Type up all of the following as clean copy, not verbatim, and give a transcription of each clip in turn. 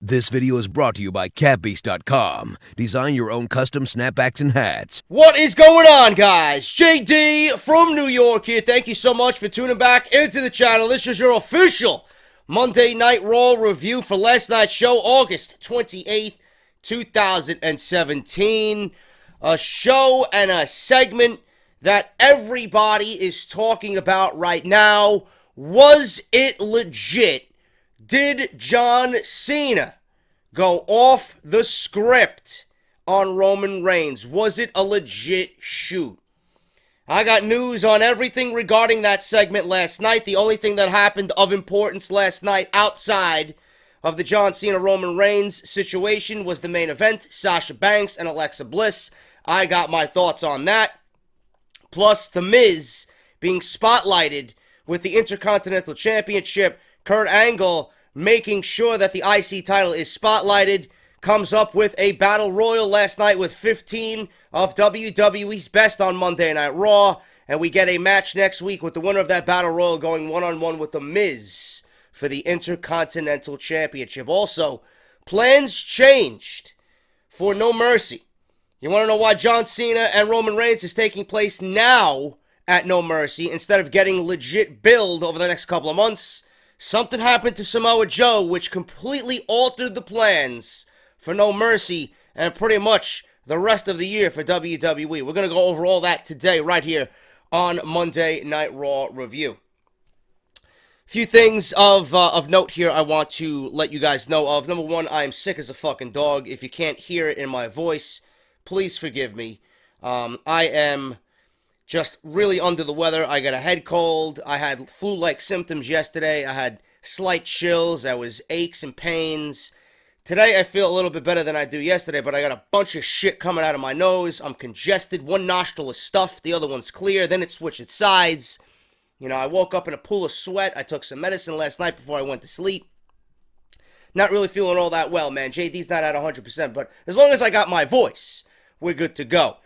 This video is brought to you by catbeast.com. Design your own custom snapbacks and hats. What is going on, guys? JD from New York here. Thank you so much for tuning back into the channel. This is your official Monday Night Raw review for last night's show, August 28th, 2017. A show and a segment that everybody is talking about right now. Was it legit? Did John Cena go off the script on Roman Reigns? Was it a legit shoot? I got news on everything regarding that segment last night. The only thing that happened of importance last night outside of the John Cena-Roman Reigns situation was the main event, Sasha Banks and Alexa Bliss. I got my thoughts on that. Plus, The Miz being spotlighted with the Intercontinental Championship. Kurt Angle making sure that the IC title is spotlighted, comes up with a battle royal last night with 15 of WWE's best on Monday Night Raw, and we get a match next week with the winner of that battle royal going one-on-one with The Miz for the Intercontinental Championship. Also, plans changed for No Mercy. You want to know why John Cena and Roman Reigns is taking place now at No Mercy instead of getting legit build over the next couple of months? Something happened to Samoa Joe which completely altered the plans for No Mercy and pretty much the rest of the year for WWE. We're going to go over all that today right here on Monday Night Raw Review. A few things of note here I want to let you guys know of. Number one, I am sick as a fucking dog. If you can't hear it in my voice, please forgive me. I am just really under the weather. I got a head cold. I had flu-like symptoms yesterday. I had slight chills. I was aches and pains. Today I feel a little bit better than I do yesterday, but I got a bunch of shit coming out of my nose. I'm congested. One nostril is stuffed. The other one's clear. Then it switched its sides. You know, I woke up in a pool of sweat. I took some medicine last night before I went to sleep. Not really feeling all that well, man. JD's not at 100%, but as long as I got my voice, we're good to go.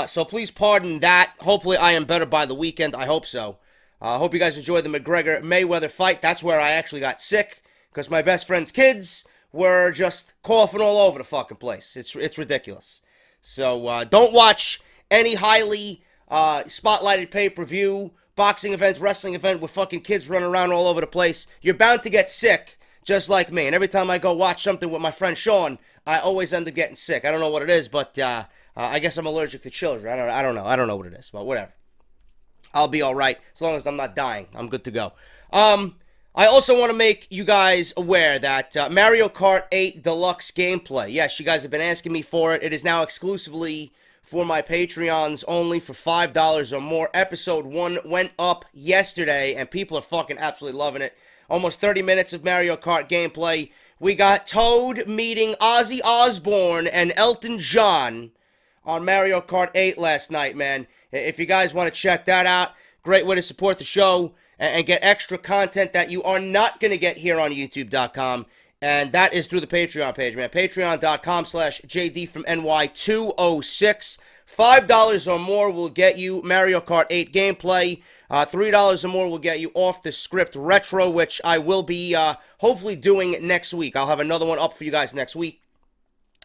So please pardon that. Hopefully I am better by the weekend. I hope so. I hope you guys enjoyed the McGregor-Mayweather fight. That's where I actually got sick because my best friend's kids were just coughing all over the fucking place. It's ridiculous. So don't watch any highly spotlighted pay-per-view, boxing event, wrestling event with fucking kids running around all over the place. You're bound to get sick just like me. And every time I go watch something with my friend Sean, I always end up getting sick. I don't know what it is, but I guess I'm allergic to children. I don't know. I don't know what it is, but whatever. I'll be all right as long as I'm not dying. I'm good to go. I also want to make you guys aware that Mario Kart 8 Deluxe gameplay. Yes, you guys have been asking me for it. It is now exclusively for my Patreons only for $5 or more. Episode 1 went up yesterday, and people are fucking absolutely loving it. Almost 30 minutes of Mario Kart gameplay. We got Toad meeting Ozzy Osbourne and Elton John on Mario Kart 8 last night, man. If you guys want to check that out, great way to support the show and get extra content that you are not going to get here on YouTube.com. And that is through the Patreon page, man. Patreon.com/JDFROMNY206. $5 or more will get you Mario Kart 8 gameplay. $3 or more will get you Off the Script Retro, which I will be hopefully doing next week. I'll have another one up for you guys next week.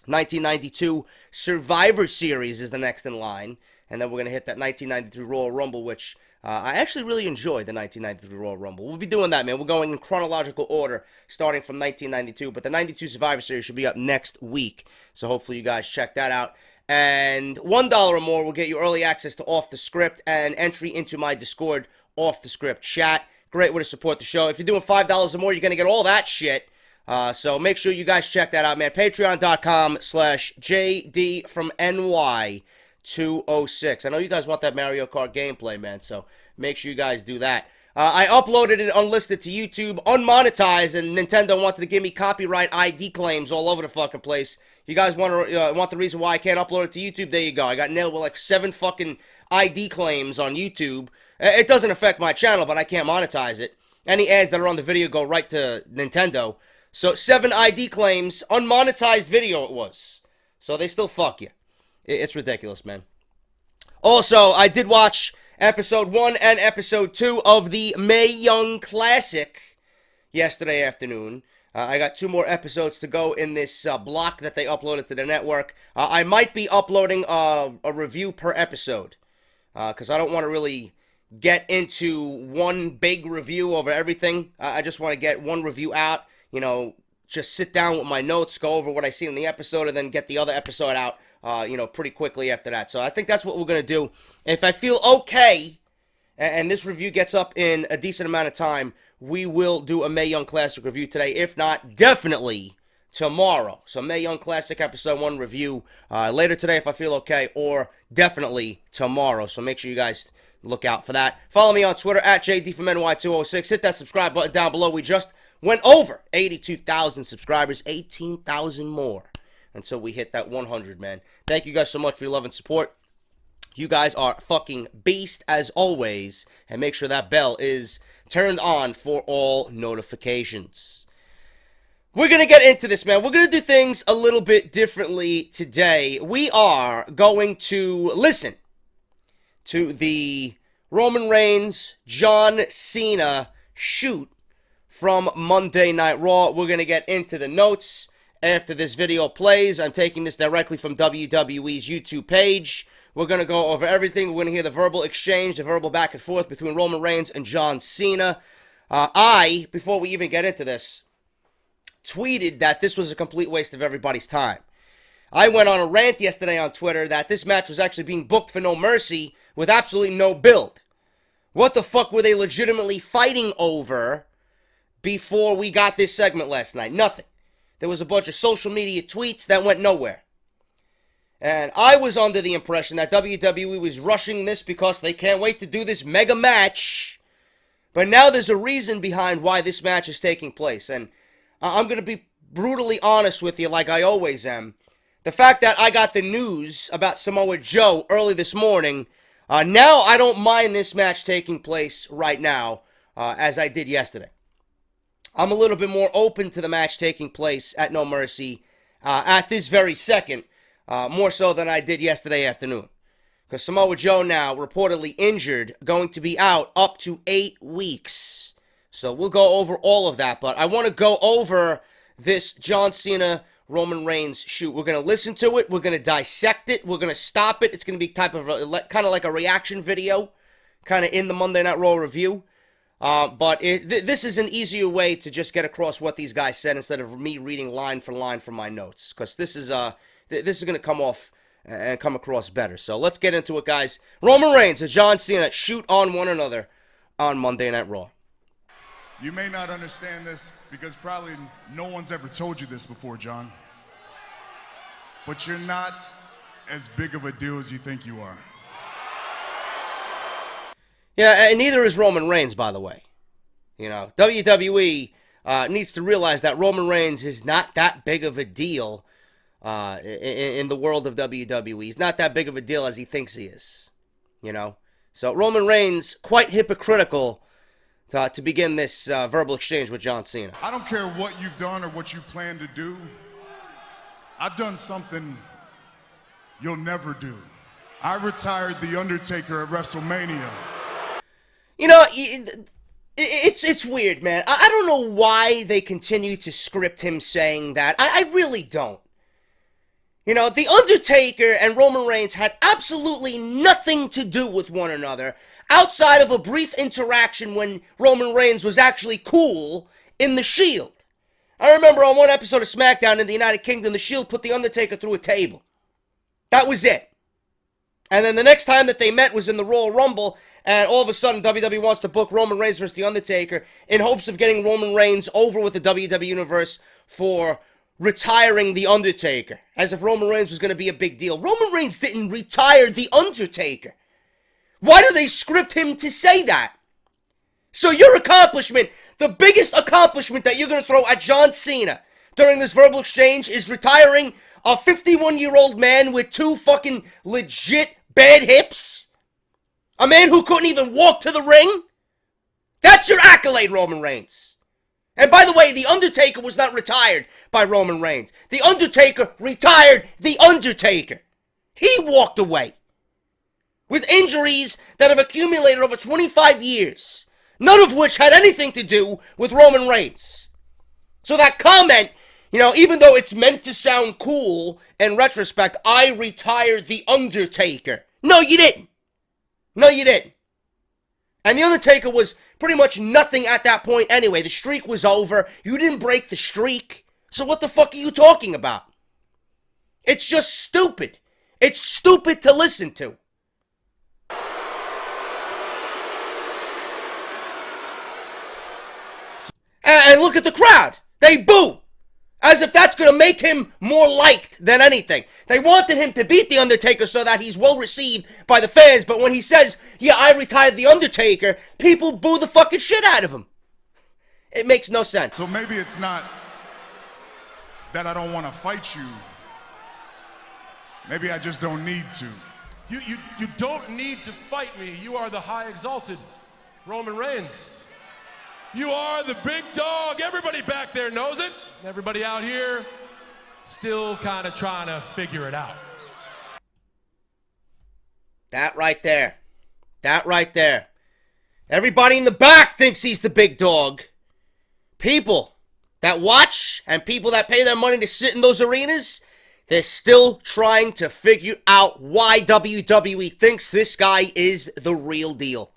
1992 Survivor Series is the next in line. And then we're going to hit that 1993 Royal Rumble, which I actually really enjoyed, the 1993 Royal Rumble. We'll be doing that, man. We're going in chronological order, starting from 1992. But the 92 Survivor Series should be up next week. So hopefully you guys check that out. And $1 or more will get you early access to Off the Script and entry into my Discord Off the Script chat. Great way to support the show. If you're doing $5 or more, you're going to get all that shit. So make sure you guys check that out, man. Patreon.com/JDFROMNY206. I know you guys want that Mario Kart gameplay, man, so make sure you guys do that. I uploaded it unlisted to YouTube, unmonetized, and Nintendo wanted to give me copyright ID claims all over the fucking place. You guys want the reason why I can't upload it to YouTube? There you go. I got nailed with like 7 fucking ID claims on YouTube. It doesn't affect my channel, but I can't monetize it. Any ads that are on the video go right to Nintendo. So 7 ID claims, unmonetized video it was. So they still fuck you. It's ridiculous, man. Also, I did watch Episode 1 and Episode 2 of the Mae Young Classic yesterday afternoon. I got 2 more episodes to go in this block that they uploaded to the network. I might be uploading a review per episode, because I don't want to really get into one big review over everything. I just want to get one review out, just sit down with my notes, go over what I see in the episode, and then get the other episode out, pretty quickly after that. So I think that's what we're going to do. If I feel okay, and this review gets up in a decent amount of time, we will do a Mae Young Classic review today. If not, definitely tomorrow. So Mae Young Classic Episode 1 review later today if I feel okay, or definitely tomorrow. So make sure you guys look out for that. Follow me on Twitter at JDFROMNY206. Hit that subscribe button down below. We just went over 82,000 subscribers, 18,000 more until we hit that 100, man. Thank you guys so much for your love and support. You guys are fucking beast as always, and make sure that bell is turned on for all notifications. We're going to get into this, man. We're going to do things a little bit differently today. We are going to listen to the Roman Reigns, John Cena shoot from Monday Night Raw. We're going to get into the notes after this video plays. I'm taking this directly from WWE's YouTube page. We're going to go over everything. We're going to hear the verbal exchange, the verbal back and forth between Roman Reigns and John Cena. Before we even get into this, tweeted that this was a complete waste of everybody's time. I went on a rant yesterday on Twitter that this match was actually being booked for No Mercy with absolutely no build. What the fuck were they legitimately fighting over before we got this segment last night? Nothing. There was a bunch of social media tweets that went nowhere. And I was under the impression that WWE was rushing this because they can't wait to do this mega match. But now there's a reason behind why this match is taking place. And I'm going to be brutally honest with you like I always am. The fact that I got the news about Samoa Joe early this morning, now I don't mind this match taking place right now as I did yesterday. I'm a little bit more open to the match taking place at No Mercy at this very second. More so than I did yesterday afternoon. Because Samoa Joe now reportedly injured, going to be out up to 8 weeks. So we'll go over all of that. But I want to go over this John Cena, Roman Reigns shoot. We're going to listen to it. We're going to dissect it. We're going to stop it. It's going to be kind of like a reaction video. Kind of in the Monday Night Raw review. But this is an easier way to just get across what these guys said instead of me reading line for line from my notes. Because this is going to come off and come across better. So let's get into it, guys. Roman Reigns and John Cena shoot on one another on Monday Night Raw. You may not understand this because probably no one's ever told you this before, John. But you're not as big of a deal as you think you are. Yeah, and neither is Roman Reigns, by the way. WWE needs to realize that Roman Reigns is not that big of a deal in the world of WWE. He's not that big of a deal as he thinks he is, So Roman Reigns, quite hypocritical to begin this verbal exchange with John Cena. I don't care what you've done or what you plan to do. I've done something you'll never do. I retired The Undertaker at WrestleMania. It's weird, man. I don't know why they continue to script him saying that. I really don't. The Undertaker and Roman Reigns had absolutely nothing to do with one another outside of a brief interaction when Roman Reigns was actually cool in The Shield. I remember on one episode of SmackDown in the United Kingdom, The Shield put The Undertaker through a table. That was it. And then the next time that they met was in the Royal Rumble, and all of a sudden WWE wants to book Roman Reigns versus The Undertaker in hopes of getting Roman Reigns over with the WWE Universe for retiring The Undertaker, as if Roman Reigns was going to be a big deal. Roman Reigns didn't retire The Undertaker. Why do they script him to say that? So your accomplishment, the biggest accomplishment that you're going to throw at John Cena during this verbal exchange is retiring a 51-year-old man with 2 fucking legit bad hips? A man who couldn't even walk to the ring? That's your accolade, Roman Reigns. And by the way, The Undertaker was not retired by Roman Reigns. The Undertaker retired The Undertaker. He walked away with injuries that have accumulated over 25 years, none of which had anything to do with Roman Reigns. So that comment, you know, even though it's meant to sound cool in retrospect, I retired The Undertaker. No, you didn't. No, you didn't. And The Undertaker was pretty much nothing at that point anyway. The streak was over. You didn't break the streak. So what the fuck are you talking about? It's just stupid. It's stupid to listen to. And look at the crowd. They boo. As if that's going to make him more liked than anything. They wanted him to beat The Undertaker so that he's well received by the fans. But when he says, yeah, I retired The Undertaker, people boo the fucking shit out of him. It makes no sense. So maybe it's not that I don't want to fight you. Maybe I just don't need to. You don't need to fight me. You are the high exalted Roman Reigns. You are the big dog. Everybody back there knows it. Everybody out here still kind of trying to figure it out. That right there. That right there. Everybody in the back thinks he's the big dog. People that watch and people that pay their money to sit in those arenas, they're still trying to figure out why WWE thinks this guy is the real deal.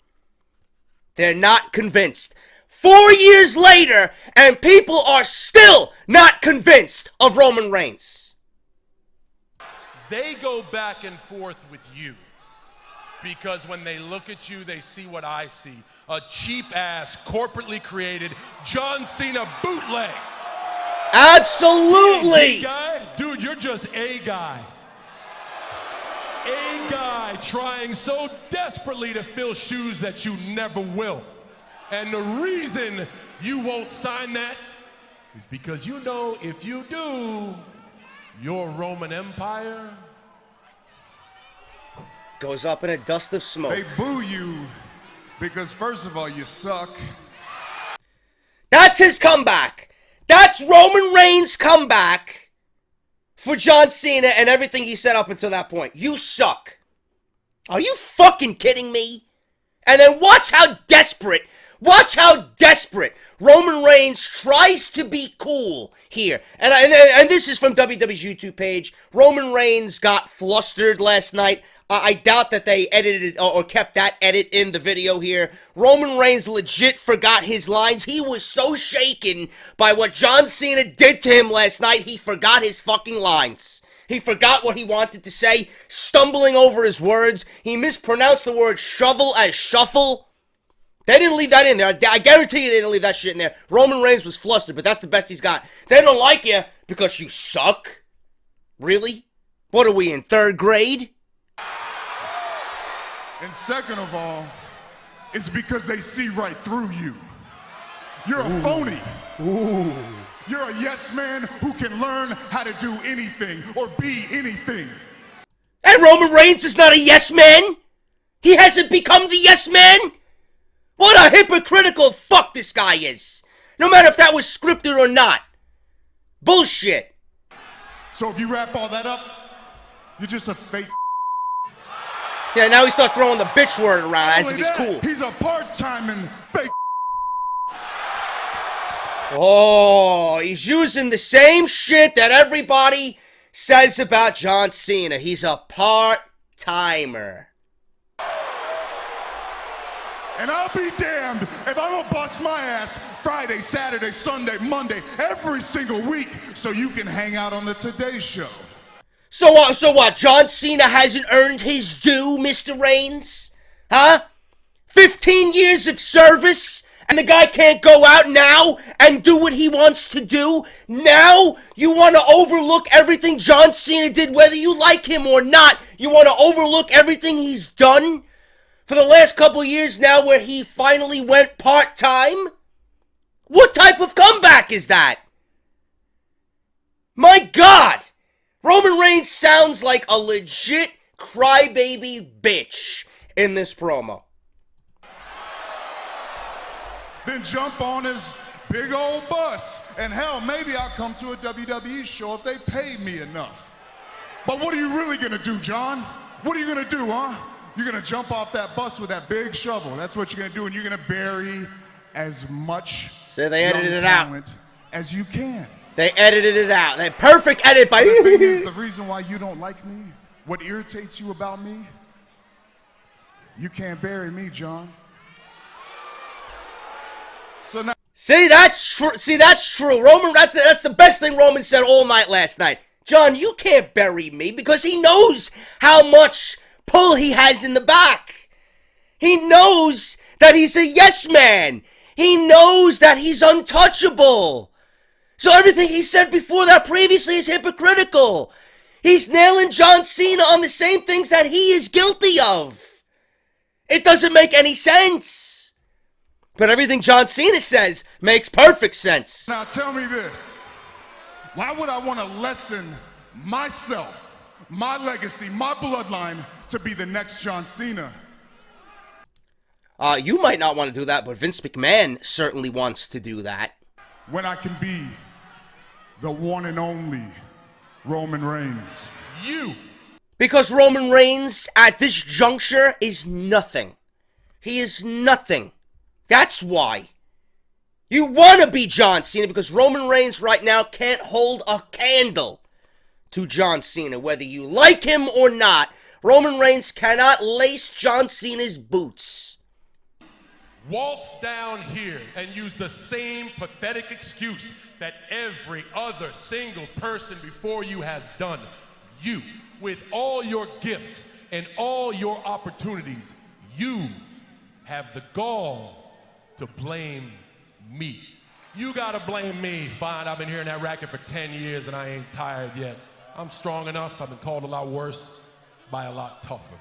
They're not convinced. 4 years later, and people are still not convinced of Roman Reigns. They go back and forth with you because when they look at you, they see what I see. A cheap-ass, corporately created John Cena bootleg. Absolutely! A guy? Dude, you're just a guy. A guy trying so desperately to fill shoes that you never will. And the reason you won't sign that is because you know if you do, your Roman Empire goes up in a dust of smoke. They boo you because, first of all, you suck. That's his comeback. That's Roman Reigns' comeback for John Cena and everything he said up until that point. You suck. Are you fucking kidding me? And then watch how desperate Roman Reigns tries to be cool here. And this is from WWE's YouTube page. Roman Reigns got flustered last night. I doubt that they edited or kept that edit in the video here. Roman Reigns legit forgot his lines. He was so shaken by what John Cena did to him last night, he forgot his fucking lines. He forgot what he wanted to say, stumbling over his words. He mispronounced the word shovel as shuffle. They didn't leave that in there. I guarantee you they didn't leave that shit in there. Roman Reigns was flustered, but that's the best he's got. They don't like you because you suck? Really? What are we, in 3rd grade? And second of all, it's because they see right through you. You're a phony. Ooh. You're a yes man who can learn how to do anything or be anything. And Roman Reigns is not a yes man? He hasn't become the yes man? What a hypocritical fuck this guy is. No matter if that was scripted or not. Bullshit. So if you wrap all that up, you're just a fake. Yeah, now he starts throwing the bitch word around as if he's cool. He's a part-time and fake. Oh, he's using the same shit that everybody says about John Cena. He's a part-timer. And I'll be damned if I don't bust my ass Friday, Saturday, Sunday, Monday, every single week so you can hang out on the Today Show. So what? John Cena hasn't earned his due, Mr. Reigns? Huh? 15 years of service, and the guy can't go out now and do what he wants to do? Now you want to overlook everything John Cena did, whether you like him or not? You want to overlook everything he's done for the last couple years now where he finally went part-time? What type of comeback is that? My God! Roman Reigns sounds like a legit crybaby bitch in this promo. Then jump on his big old bus, and hell, maybe I'll come to a WWE show if they pay me enough. But what are you really gonna do, John? What are you gonna do, huh? You're gonna jump off that bus with that big shovel. That's what you're gonna do, and you're gonna bury as much So they edited young it out. talent as you can. They edited it out. That perfect edit by... The thing is, the reason why you don't like me, what irritates you about me, you can't bury me, John. So now... See, that's true. See, that's true. Roman, that's the best thing Roman said all night last night. John, you can't bury me, because he knows how much pull he has in the back. He knows that he's a yes man. He knows that he's untouchable. So everything he said before that previously is hypocritical. He's nailing John Cena on the same things that he is guilty of. It doesn't make any sense. But everything John Cena says makes perfect sense. Now tell me this. Why would I want to lessen myself, my legacy, my bloodline to be the next John Cena? You might not want to do that, but Vince McMahon certainly wants to do that. When I can be the one and only Roman Reigns. You. Because Roman Reigns, at this juncture, is nothing. He is nothing. That's why. You want to be John Cena because Roman Reigns right now can't hold a candle to John Cena. Whether you like him or not, Roman Reigns cannot lace John Cena's boots. Waltz down here and use the same pathetic excuse that every other single person before you has done. You, with all your gifts and all your opportunities, you have the gall to blame me. You gotta blame me. Fine, I've been hearing that racket for 10 years and I ain't tired yet. I'm strong enough. I've been called a lot worse by a lot tougher.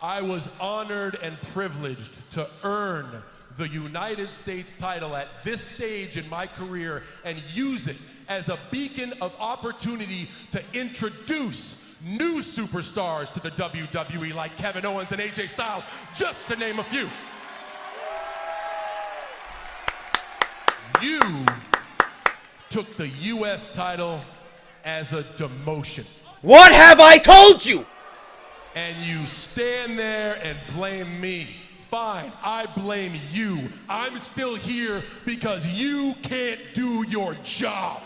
I was honored and privileged to earn the United States title at this stage in my career and use it as a beacon of opportunity to introduce new superstars to the WWE like Kevin Owens and AJ Styles, just to name a few. You took the U.S. title as a demotion. What have I told you? And you stand there and blame me. Fine, I blame you. I'm still here because you can't do your job.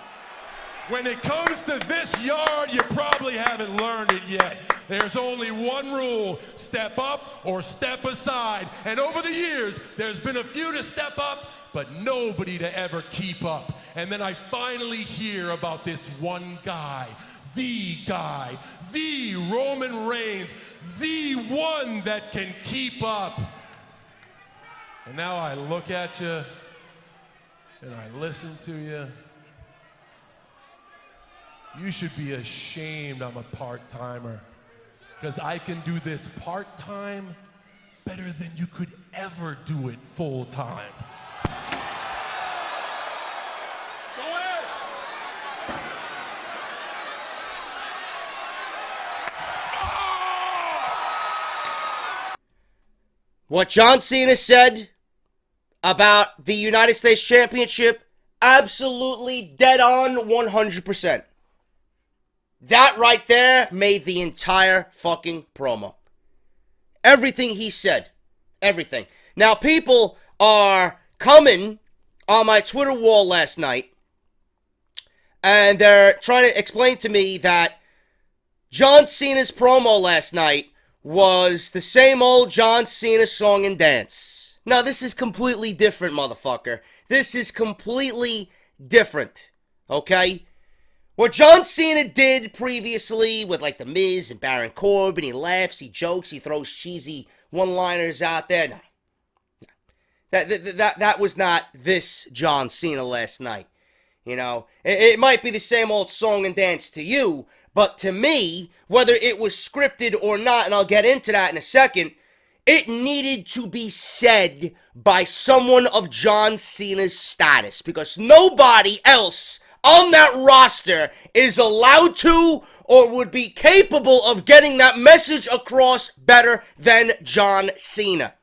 When it comes to this yard, you probably haven't learned it yet. There's only one rule: step up or step aside. And over the years, there's been a few to step up, but nobody to ever keep up. And then I finally hear about this one guy, the Roman Reigns, the one that can keep up. And now I look at you and I listen to you. You should be ashamed I'm a part-timer, because I can do this part-time better than you could ever do it full-time. Go ahead. What John Cena said about the United States Championship, absolutely dead on 100%. That right there made the entire fucking promo. Everything he said. Everything. Now, people are coming on my Twitter wall last night, and they're trying to explain to me that John Cena's promo last night was the same old John Cena song and dance. Now, this is completely different, motherfucker. This is completely different, okay? What John Cena did previously with, like, The Miz and Baron Corbin, he laughs, he jokes, he throws cheesy one-liners out there. No. That was not this John Cena last night. You know, it might be the same old song and dance to you, but to me, whether it was scripted or not, and I'll get into that in a second, it needed to be said by someone of John Cena's status, because nobody else on that roster is allowed to or would be capable of getting that message across better than John Cena.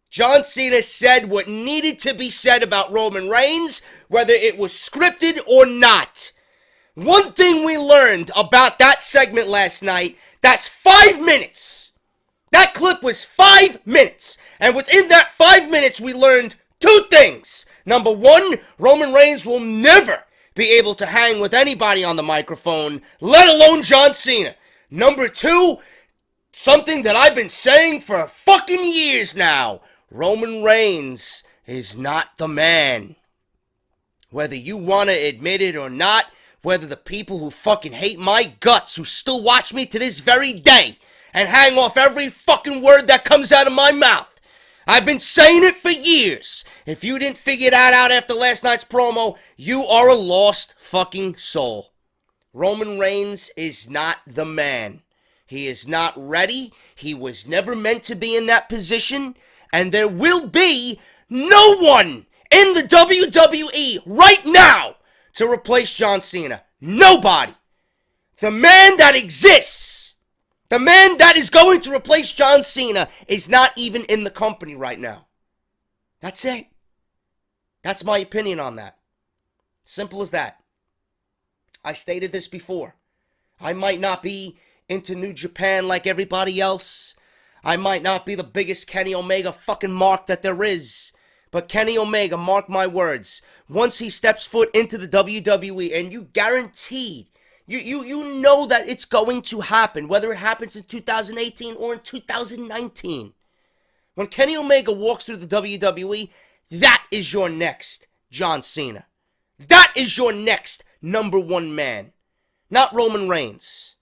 John Cena said what needed to be said about Roman Reigns, whether it was scripted or not. One thing we learned about that segment last night, that's 5 minutes. That clip was 5 minutes. And within that 5 minutes, we learned Two things. Number one, Roman Reigns will never be able to hang with anybody on the microphone, let alone John Cena. Number two, something that I've been saying for fucking years now. Roman Reigns is not the man. Whether you want to admit it or not, whether the people who fucking hate my guts, who still watch me to this very day, and hang off every fucking word that comes out of my mouth. I've been saying it for years. If you didn't figure that out after last night's promo, you are a lost fucking soul. Roman Reigns is not the man. He is not ready. He was never meant to be in that position. And there will be no one in the WWE right now to replace John Cena. Nobody. The man that exists, the man that is going to replace John Cena is not even in the company right now. That's it. That's my opinion on that. Simple as that. I stated this before. I might not be into New Japan like everybody else. I might not be the biggest Kenny Omega fucking mark that there is. But Kenny Omega, mark my words, once he steps foot into the WWE, and you guaranteed, you know that it's going to happen, whether it happens in 2018 or in 2019. When Kenny Omega walks through the WWE, that is your next John Cena. That is your next number one man. Not Roman Reigns.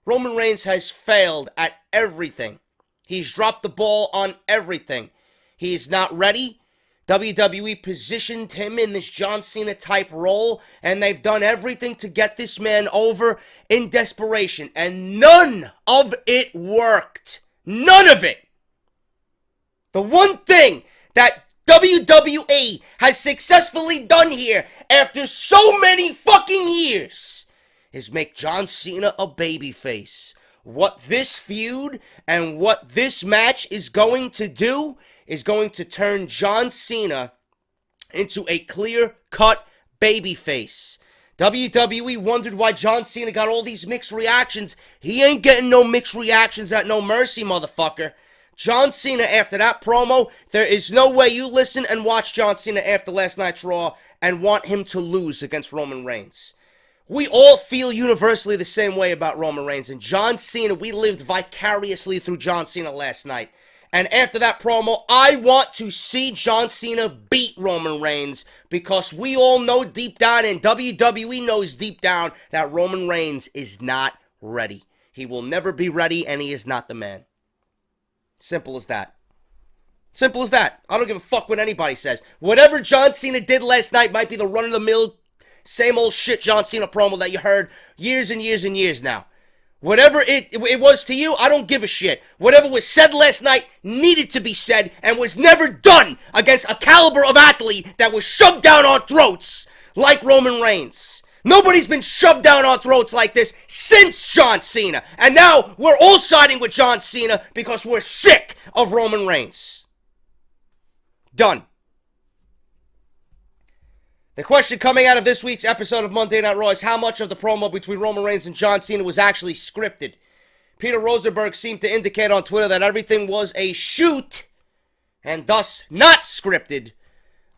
Roman Reigns has failed at everything. He's dropped the ball on everything. He is not ready. WWE positioned him in this John Cena type role, and they've done everything to get this man over in desperation, and none of it worked. None of it. The one thing that WWE has successfully done here after so many fucking years is make John Cena a babyface. What this feud and what this match is going to do is going to turn John Cena into a clear-cut babyface. WWE wondered why John Cena got all these mixed reactions. He ain't getting no mixed reactions at No Mercy, motherfucker. John Cena, after that promo, there is no way you listen and watch John Cena after last night's Raw and want him to lose against Roman Reigns. We all feel universally the same way about Roman Reigns. And John Cena, we lived vicariously through John Cena last night. And after that promo, I want to see John Cena beat Roman Reigns, because we all know deep down, and WWE knows deep down, that Roman Reigns is not ready. He will never be ready, and he is not the man. Simple as that. Simple as that. I don't give a fuck what anybody says. Whatever John Cena did last night might be the run-of-the-mill, same old shit John Cena promo that you heard years and years and years now. Whatever it was to you, I don't give a shit. Whatever was said last night needed to be said and was never done against a caliber of athlete that was shoved down our throats like Roman Reigns. Nobody's been shoved down our throats like this since John Cena. And now we're all siding with John Cena because we're sick of Roman Reigns. Done. The question coming out of this week's episode of Monday Night Raw is how much of the promo between Roman Reigns and John Cena was actually scripted. Peter Rosenberg seemed to indicate on Twitter that everything was a shoot and thus not scripted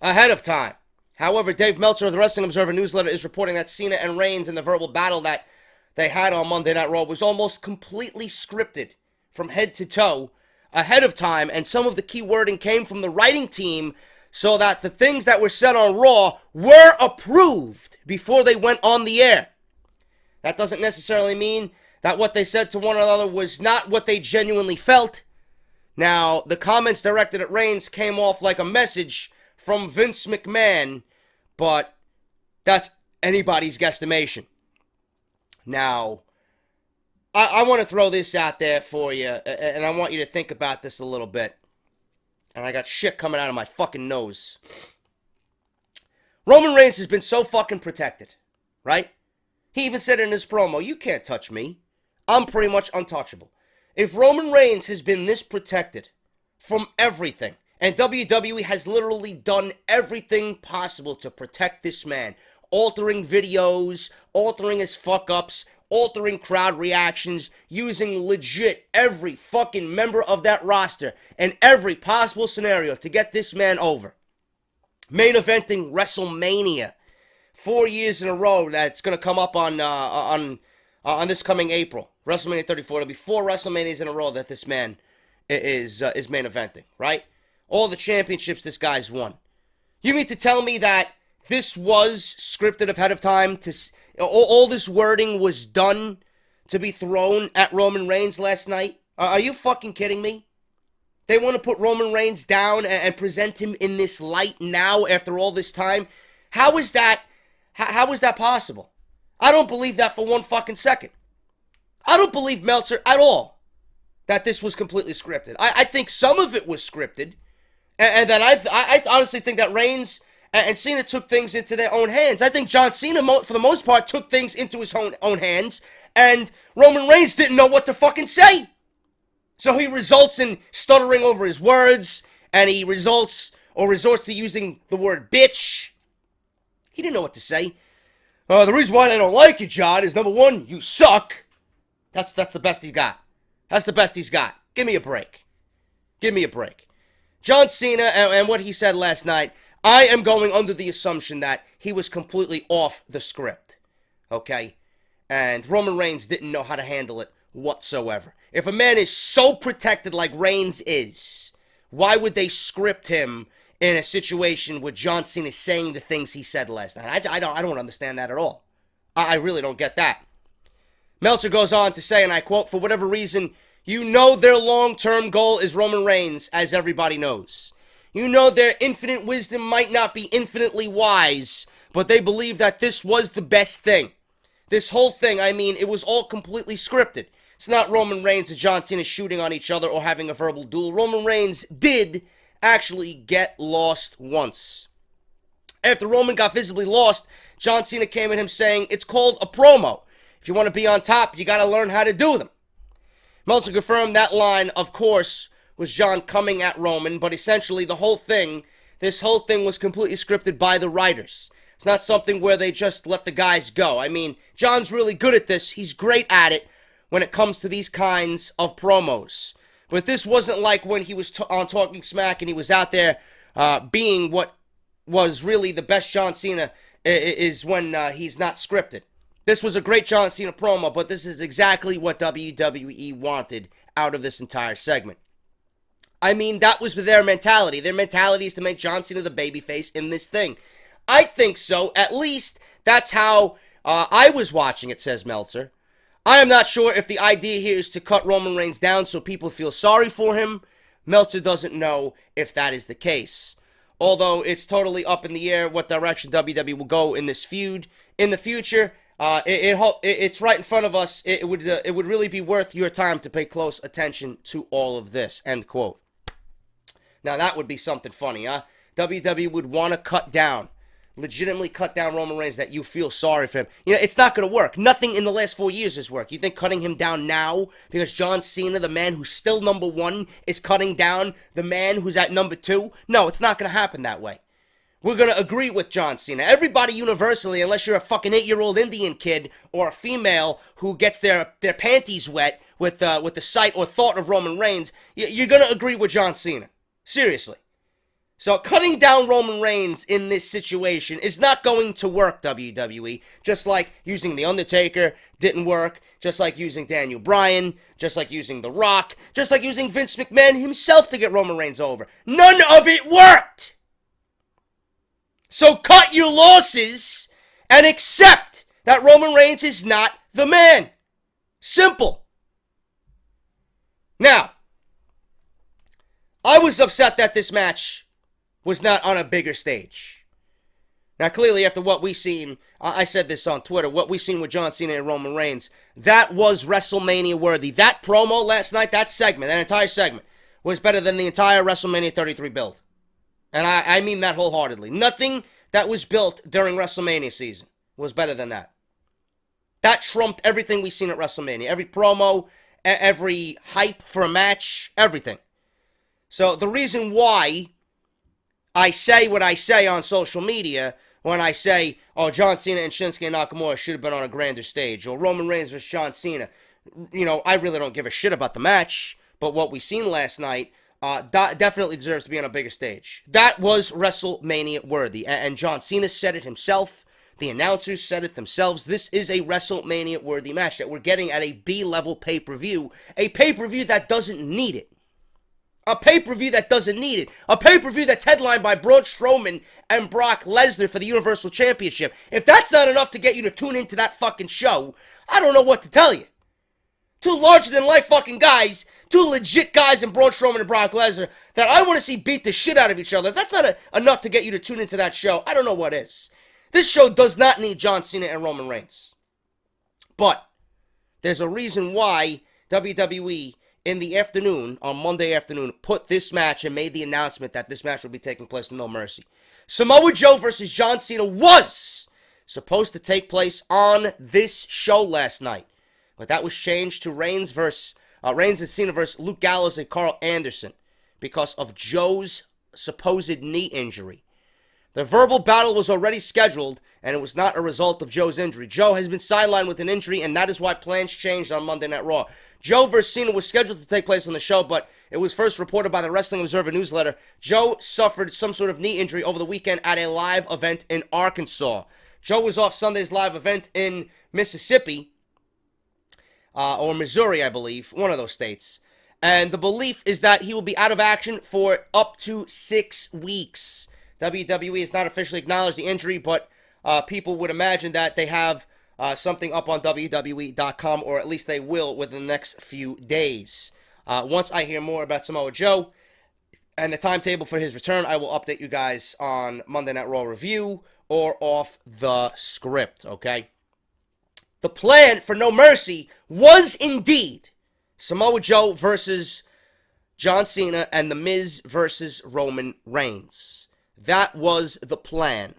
ahead of time. However, Dave Meltzer of the Wrestling Observer newsletter is reporting that Cena and Reigns and the verbal battle that they had on Monday Night Raw was almost completely scripted from head to toe ahead of time, and some of the key wording came from the writing team so that the things that were said on Raw were approved before they went on the air. That doesn't necessarily mean that what they said to one another was not what they genuinely felt. Now, the comments directed at Reigns came off like a message from Vince McMahon, but that's anybody's guesstimation. Now, I want to throw this out there for you, and I want you to think about this a little bit. And I got shit coming out of my fucking nose. Roman Reigns has been so fucking protected, right? He even said in his promo, you can't touch me. I'm pretty much untouchable. If Roman Reigns has been this protected from everything, and WWE has literally done everything possible to protect this man, altering videos, altering his fuck-ups, altering crowd reactions, using legit every fucking member of that roster in every possible scenario to get this man over. main eventing WrestleMania 4 years in a row. That's going to come up on this coming April. WrestleMania 34. It'll be 4 WrestleManias in a row that this man is main eventing, right? All the championships this guy's won. You mean to tell me that this was scripted ahead of time? All this wording was done to be thrown at Roman Reigns last night? Are you fucking kidding me? They want to put Roman Reigns down and present him in this light now after all this time? How is that possible? I don't believe that for one fucking second. I don't believe Meltzer at all that this was completely scripted. I think some of it was scripted, and then I honestly think that Reigns and Cena took things into their own hands. I think John Cena, for the most part, took things into his own hands, and Roman Reigns didn't know what to fucking say. So he results in stuttering over his words, and he resorts to using the word bitch. He didn't know what to say. The reason why I don't like you, John, is number one, you suck. That's the best he's got. That's the best he's got. Give me a break. Give me a break. John Cena and what he said last night, I am going under the assumption that he was completely off the script. Okay? And Roman Reigns didn't know how to handle it whatsoever. If a man is so protected like Reigns is, why would they script him in a situation with John Cena saying the things he said last night? I don't understand that at all. I really don't get that. Meltzer goes on to say, and I quote, for whatever reason, you know their long-term goal is Roman Reigns, as everybody knows. You know their infinite wisdom might not be infinitely wise, but they believe that this was the best thing. This whole thing, I mean, it was all completely scripted. It's not Roman Reigns and John Cena shooting on each other or having a verbal duel. Roman Reigns did actually get lost once. After Roman got visibly lost, John Cena came at him saying, it's called a promo. If you want to be on top, you got to learn how to do them. Meltzer confirmed that line, of course, was John coming at Roman, but essentially this whole thing was completely scripted by the writers. It's not something where they just let the guys go. I mean, John's really good at this. He's great at it when it comes to these kinds of promos. But this wasn't like when he was on Talking Smack and he was out there being what was really the best John Cena is when he's not scripted. This was a great John Cena promo, but this is exactly what WWE wanted out of this entire segment. I mean, that was their mentality. Their mentality is to make John Cena the babyface in this thing. I think so. At least that's how I was watching it, says Meltzer. I am not sure if the idea here is to cut Roman Reigns down so people feel sorry for him. Meltzer doesn't know if that is the case. Although it's totally up in the air what direction WWE will go in this feud in the future. It's right in front of us. It would really be worth your time to pay close attention to all of this. End quote. Now that would be something funny, huh? WWE would want to legitimately cut down Roman Reigns that you feel sorry for him. You know, it's not going to work. Nothing in the last 4 years has worked. You think cutting him down now because John Cena, the man who's still number one, is cutting down the man who's at number two? No, it's not going to happen that way. We're going to agree with John Cena. Everybody universally, unless you're a fucking 8-year-old Indian kid or a female who gets their panties wet with the sight or thought of Roman Reigns, you're going to agree with John Cena. Seriously. So cutting down Roman Reigns in this situation is not going to work, WWE. Just like using The Undertaker didn't work. Just like using Daniel Bryan. Just like using The Rock. Just like using Vince McMahon himself to get Roman Reigns over. None of it worked! So cut your losses and accept that Roman Reigns is not the man. Simple. Now, I was upset that this match was not on a bigger stage. Now, clearly, after what we seen, I said this on Twitter, what we seen with John Cena and Roman Reigns, that was WrestleMania worthy. That promo last night, that entire segment, was better than the entire WrestleMania 33 build. And I mean that wholeheartedly. Nothing that was built during WrestleMania season was better than that. That trumped everything we've seen at WrestleMania. Every promo, every hype for a match, everything. So the reason why I say what I say on social media when I say, oh, John Cena and Shinsuke Nakamura should have been on a grander stage, or Roman Reigns versus John Cena, you know, I really don't give a shit about the match, but what we seen last night, definitely deserves to be on a bigger stage. That was WrestleMania worthy. And John Cena said it himself. The announcers said it themselves. This is a WrestleMania worthy match that we're getting at a B-level pay-per-view. A pay-per-view that doesn't need it. A pay-per-view that doesn't need it. A pay-per-view that's headlined by Braun Strowman and Brock Lesnar for the Universal Championship. If that's not enough to get you to tune into that fucking show, I don't know what to tell you. Two larger-than-life fucking guys, two legit guys in Braun Strowman and Brock Lesnar that I want to see beat the shit out of each other. If that's not enough to get you to tune into that show, I don't know what is. This show does not need John Cena and Roman Reigns. But there's a reason why WWE in the afternoon, on Monday afternoon, put this match and made the announcement that this match will be taking place in No Mercy. Samoa Joe versus John Cena was supposed to take place on this show last night. But that was changed to Reigns and Cena versus Luke Gallows and Carl Anderson because of Joe's supposed knee injury. The verbal battle was already scheduled, and it was not a result of Joe's injury. Joe has been sidelined with an injury, and that is why plans changed on Monday Night Raw. Joe vs. Cena was scheduled to take place on the show, but it was first reported by the Wrestling Observer newsletter. Joe suffered some sort of knee injury over the weekend at a live event in Arkansas. Joe was off Sunday's live event in Mississippi, or Missouri, I believe, one of those states. And the belief is that he will be out of action for up to 6 weeks. WWE has not officially acknowledged the injury, but people would imagine that they have something up on WWE.com, or at least they will within the next few days. Once I hear more about Samoa Joe and the timetable for his return, I will update you guys on Monday Night Raw review or off the script, okay? The plan for No Mercy was indeed Samoa Joe versus John Cena and The Miz versus Roman Reigns. That was the plan,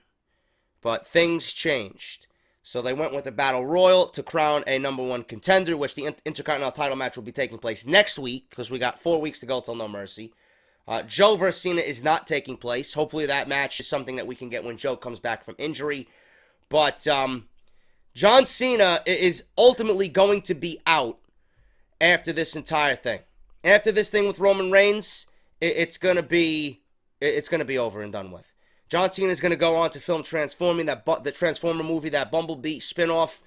but things changed. So they went with a battle royal to crown a number one contender, which the Intercontinental title match will be taking place next week, because we got 4 weeks to go till No Mercy. Joe versus Cena is not taking place. Hopefully that match is something that we can get when Joe comes back from injury. But John Cena is ultimately going to be out after this entire thing. After this thing with Roman Reigns, it's going to be over and done with. John Cena is going to go on to film Transforming, the Transformer movie, that Bumblebee spinoff.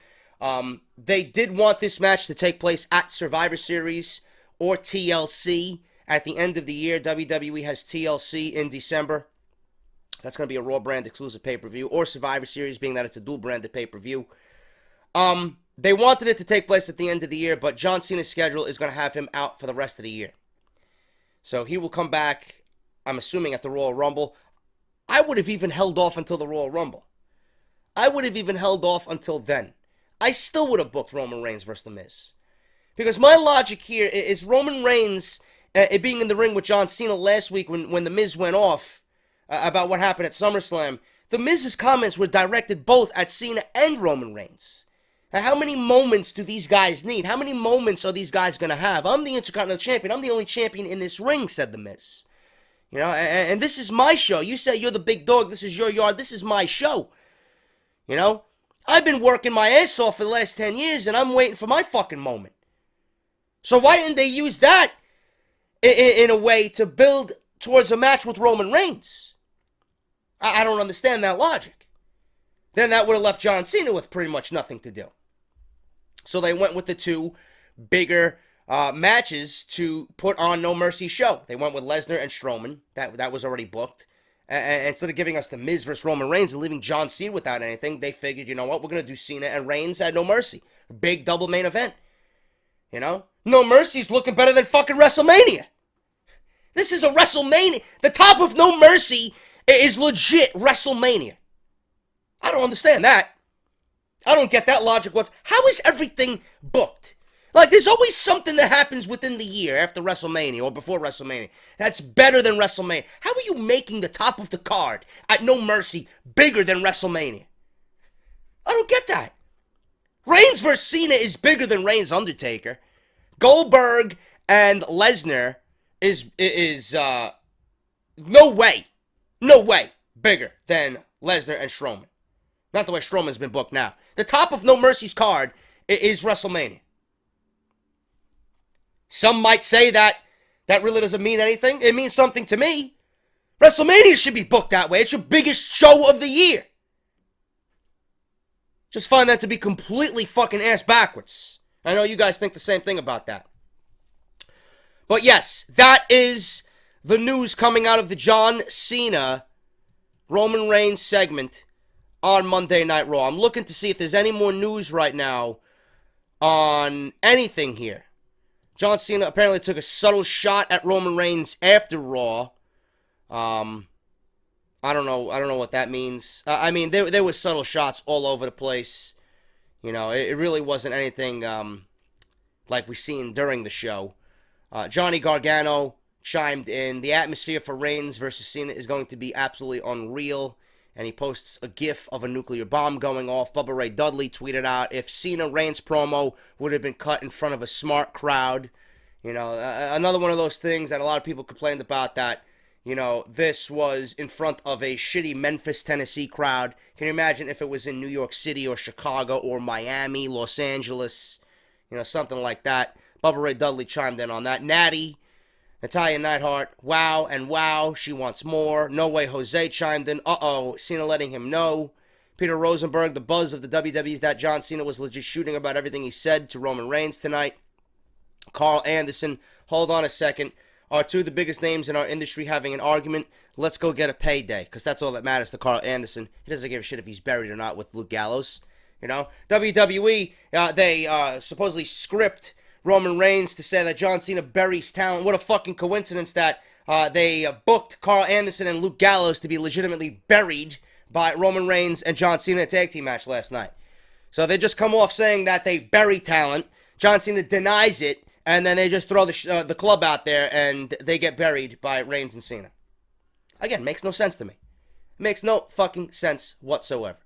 They did want this match to take place at Survivor Series or TLC at the end of the year. WWE has TLC in December. That's going to be a Raw brand exclusive pay-per-view, or Survivor Series, being that it's a dual branded pay-per-view. They wanted it to take place at the end of the year, but John Cena's schedule is going to have him out for the rest of the year. So he will come back, I'm assuming, at the Royal Rumble. I would have even held off until the Royal Rumble. I would have even held off until then. I still would have booked Roman Reigns versus The Miz. Because my logic here is Roman Reigns being in the ring with John Cena last week when The Miz went off about what happened at SummerSlam. The Miz's comments were directed both at Cena and Roman Reigns. Now, how many moments do these guys need? How many moments are these guys going to have? I'm the Intercontinental Champion. I'm the only champion in this ring, said The Miz. You know, and this is my show. You say you're the big dog. This is your yard. This is my show. You know, I've been working my ass off for the last 10 years, and I'm waiting for my fucking moment. So why didn't they use that in a way to build towards a match with Roman Reigns? I don't understand that logic. Then that would have left John Cena with pretty much nothing to do. So they went with the two bigger matches to put on No Mercy show. They went with Lesnar and Strowman. That was already booked. And instead of giving us The Miz versus Roman Reigns and leaving John Cena without anything, they figured, you know what, we're going to do Cena and Reigns at No Mercy. Big double main event. You know? No Mercy's looking better than fucking WrestleMania. This is a WrestleMania. The top of No Mercy is legit WrestleMania. I don't understand that. I don't get that logic. How is everything booked? Like, there's always something that happens within the year after WrestleMania or before WrestleMania that's better than WrestleMania. How are you making the top of the card at No Mercy bigger than WrestleMania? I don't get that. Reigns versus Cena is bigger than Reigns Undertaker. Goldberg and Lesnar is no way bigger than Lesnar and Strowman. Not the way Strowman's been booked now. The top of No Mercy's card is WrestleMania. Some might say that That really doesn't mean anything. It means something to me. WrestleMania should be booked that way. It's your biggest show of the year. Just find that to be completely fucking ass backwards. I know you guys think the same thing about that. But yes, that is the news coming out of the John Cena Roman Reigns segment on Monday Night Raw. I'm looking to see if there's any more news right now on anything here. John Cena apparently took a subtle shot at Roman Reigns after Raw. I don't know what that means. I mean, there were subtle shots all over the place. You know, it really wasn't anything like we seen during the show. Johnny Gargano chimed in. The atmosphere for Reigns versus Cena is going to be absolutely unreal. And he posts a gif of a nuclear bomb going off. Bubba Ray Dudley tweeted out, if Cena Reigns promo would have been cut in front of a smart crowd. You know, another one of those things that a lot of people complained about, that, you know, this was in front of a shitty Memphis, Tennessee crowd. Can you imagine if it was in New York City or Chicago or Miami, Los Angeles, you know, something like that. Bubba Ray Dudley chimed in on that. Natty, Natalya Neidhart, wow and wow, she wants more. No Way Jose chimed in, Cena letting him know. Peter Rosenberg, the buzz of the WWE is that John Cena was legit shooting about everything he said to Roman Reigns tonight. Carl Anderson, hold on a second. Are two of the biggest names in our industry having an argument? Let's go get a payday, because that's all that matters to Carl Anderson. He doesn't give a shit if he's buried or not with Luke Gallows. You know, WWE, they supposedly script Roman Reigns to say that John Cena buries talent. What a fucking coincidence that they booked Carl Anderson and Luke Gallows to be legitimately buried by Roman Reigns and John Cena in a tag team match last night. So they just come off saying that they bury talent. John Cena denies it, and then they just throw the club out there and they get buried by Reigns and Cena. Again, makes no sense to me. Makes no fucking sense whatsoever.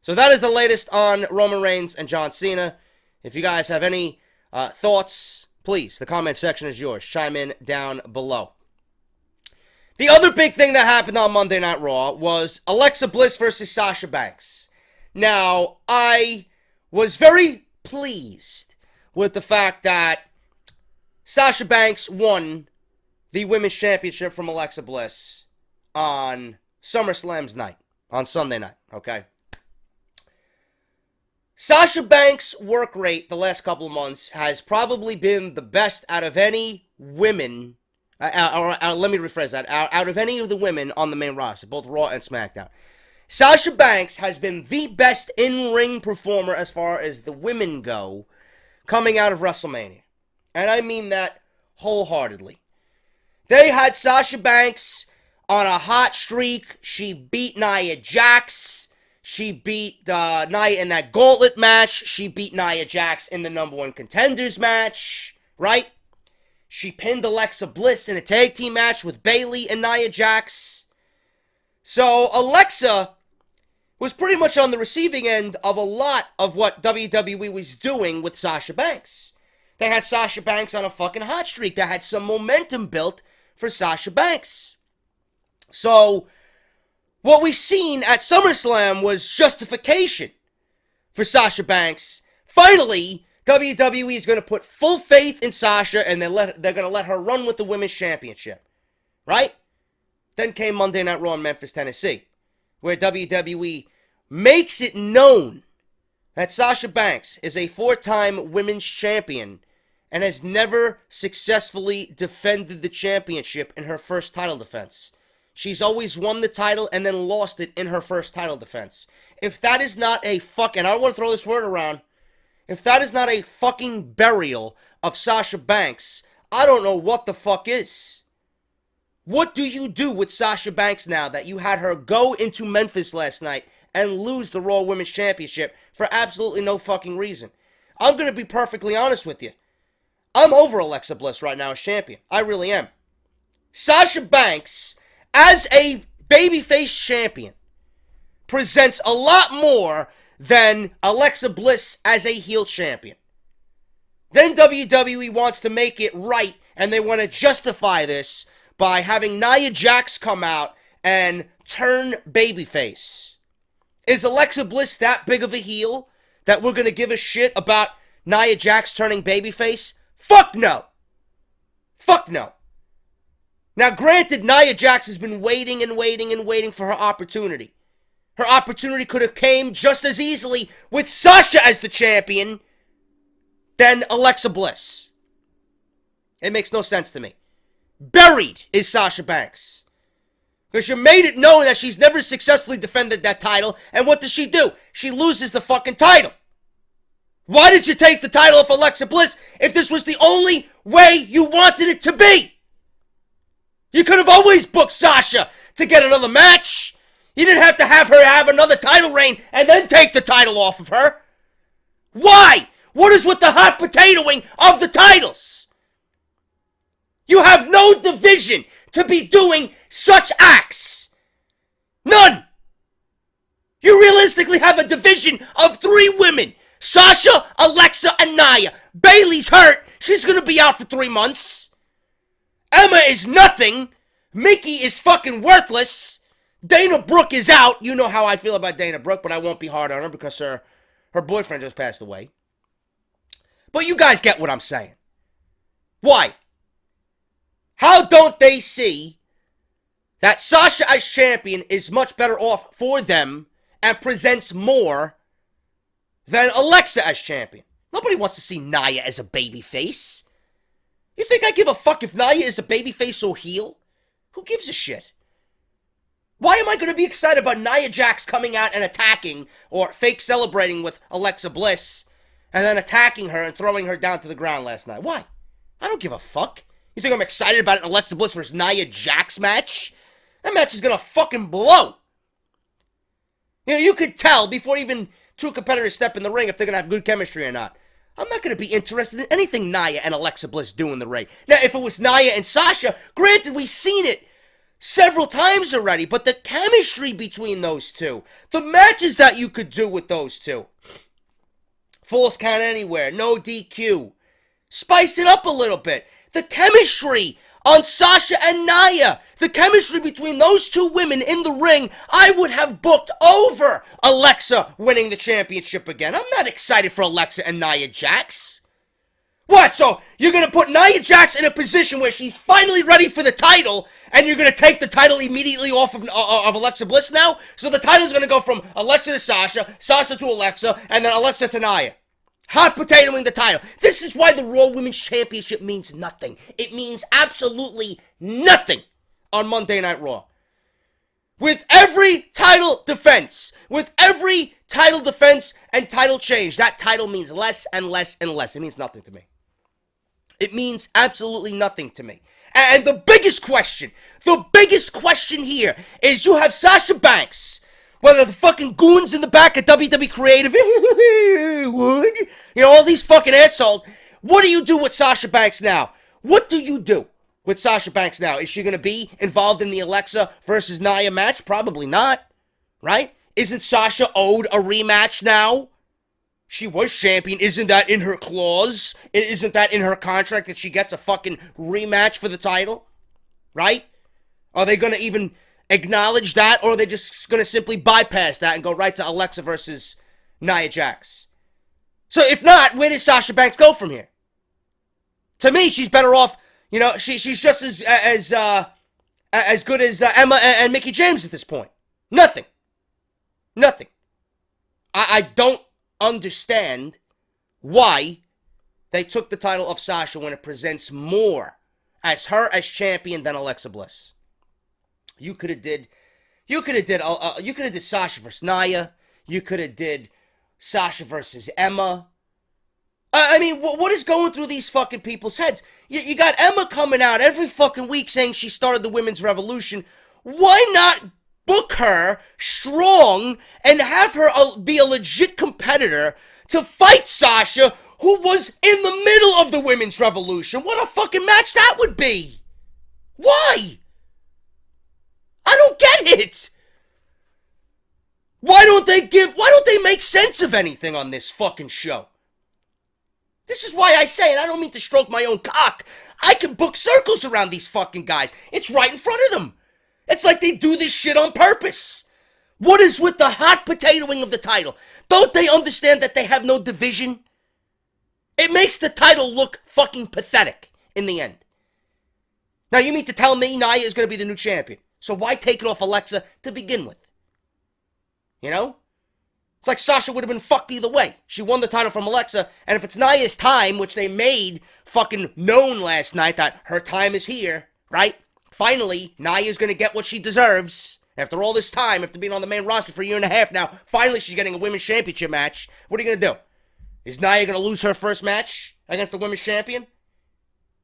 So that is the latest on Roman Reigns and John Cena. If you guys have any thoughts, please, the comment section is yours. Chime in down below. The other big thing that happened on Monday Night Raw was Alexa Bliss versus Sasha Banks. Now, I was very pleased with the fact that Sasha Banks won the Women's Championship from Alexa Bliss on SummerSlam's night, on Sunday night, okay? Sasha Banks' work rate the last couple of months has probably been the best out of any women, let me rephrase that, out of any of the women on the main roster, both Raw and SmackDown. Sasha Banks has been the best in-ring performer as far as the women go coming out of WrestleMania. And I mean that wholeheartedly. They had Sasha Banks on a hot streak. She beat Nia Jax. She beat Nia in that gauntlet match. She beat Nia Jax in the number one contenders match, right? She pinned Alexa Bliss in a tag team match with Bayley and Nia Jax. So Alexa was pretty much on the receiving end of a lot of what WWE was doing with Sasha Banks. They had Sasha Banks on a fucking hot streak. They had some momentum built for Sasha Banks. So what we seen at SummerSlam was justification for Sasha Banks. Finally, WWE is going to put full faith in Sasha, and they're going to let her run with the Women's Championship. Right? Then came Monday Night Raw in Memphis, Tennessee, where WWE makes it known that Sasha Banks is a 4-time Women's Champion and has never successfully defended the championship in her first title defense. She's always won the title and then lost it in her first title defense. If that is not a fucking, I don't want to throw this word around, if that is not a fucking burial of Sasha Banks, I don't know what the fuck is. What do you do with Sasha Banks now that you had her go into Memphis last night and lose the Raw Women's Championship for absolutely no fucking reason? I'm going to be perfectly honest with you. I'm over Alexa Bliss right now as champion. I really am. Sasha Banks, as a babyface champion, presents a lot more than Alexa Bliss as a heel champion. Then WWE wants to make it right, and they want to justify this by having Nia Jax come out and turn babyface. Is Alexa Bliss that big of a heel that we're going to give a shit about Nia Jax turning babyface? Fuck no. Fuck no. Now, granted, Nia Jax has been waiting and waiting and waiting for her opportunity. Her opportunity could have came just as easily with Sasha as the champion than Alexa Bliss. It makes no sense to me. Buried is Sasha Banks. Because you made it known that she's never successfully defended that title, and what does she do? She loses the fucking title. Why did you take the title off Alexa Bliss if this was the only way you wanted it to be? You could have always booked Sasha to get another match. You didn't have to have her have another title reign and then take the title off of her. Why? What is with the hot potatoing of the titles? You have no division to be doing such acts. None. You realistically have a division of 3 women. Sasha, Alexa, and Nia. Bayley's hurt. She's going to be out for 3 months. Emma is nothing. Mickey is fucking worthless. Dana Brooke is out. You know how I feel about Dana Brooke, but I won't be hard on her because her boyfriend just passed away. But you guys get what I'm saying. Why? How don't they see that Sasha as champion is much better off for them and presents more than Alexa as champion? Nobody wants to see Nia as a babyface. You think I give a fuck if Nia is a babyface or heel? Who gives a shit? Why am I going to be excited about Nia Jax coming out and attacking or fake celebrating with Alexa Bliss and then attacking her and throwing her down to the ground last night? Why? I don't give a fuck. You think I'm excited about an Alexa Bliss versus Nia Jax match? That match is going to fucking blow. You know, you could tell before even 2 competitors step in the ring if they're going to have good chemistry or not. I'm not going to be interested in anything Nia and Alexa Bliss do in the ring. Now, if it was Nia and Sasha, granted, we've seen it several times already, but the chemistry between those two, the matches that you could do with those two, Falls Count Anywhere, no DQ, spice it up a little bit. The chemistry on Sasha and Nia, the chemistry between those 2 women in the ring, I would have booked over Alexa winning the championship again. I'm not excited for Alexa and Nia Jax. What, so you're going to put Nia Jax in a position where she's finally ready for the title, and you're going to take the title immediately off of Alexa Bliss now? So the title's going to go from Alexa to Sasha, Sasha to Alexa, and then Alexa to Nia. Hot potatoing the title. This is why the Raw Women's Championship means nothing. It means absolutely nothing on Monday Night Raw. With every title defense and title change, that title means less and less and less. It means nothing to me. It means absolutely nothing to me. And the biggest question here is you have Sasha Banks, whether the fucking goons in the back of WWE Creative, all these fucking assholes. What do you do with Sasha Banks now? What do you do with Sasha Banks now? Is she going to be involved in the Alexa versus Nia match? Probably not, right? Isn't Sasha owed a rematch now? She was champion. Isn't that in her clause? Isn't that in her contract that she gets a fucking rematch for the title? Right? Are they going to even acknowledge that, or are they just going to simply bypass that and go right to Alexa versus Nia Jax? So if not, where does Sasha Banks go from here? To me, she's better off. She's just as good as Emma and Mickie James at this point. Nothing. I don't understand why they took the title of Sasha when it presents more as her as champion than Alexa Bliss. You could have did Sasha versus Nia. You could have did Sasha versus Emma. I mean, what is going through these fucking people's heads? You got Emma coming out every fucking week saying she started the women's revolution. Why not book her strong and have her be a legit competitor to fight Sasha, who was in the middle of the women's revolution? What a fucking match that would be. Why? I don't get it. Why don't they make sense of anything on this fucking show? This is why I say, and I don't mean to stroke my own cock, I can book circles around these fucking guys. It's right in front of them. It's like they do this shit on purpose. What is with the hot potatoing of the title? Don't they understand that they have no division? It makes the title look fucking pathetic in the end. Now, you mean to tell me Nia is going to be the new champion? So why take it off Alexa to begin with? You know? It's like Sasha would have been fucked either way. She won the title from Alexa, and if it's Nia's time, which they made fucking known last night that her time is here, right? Finally, Nia's going to get what she deserves. After all this time, after being on the main roster for a year and a half now, finally she's getting a women's championship match. What are you going to do? Is Nia going to lose her first match against the women's champion?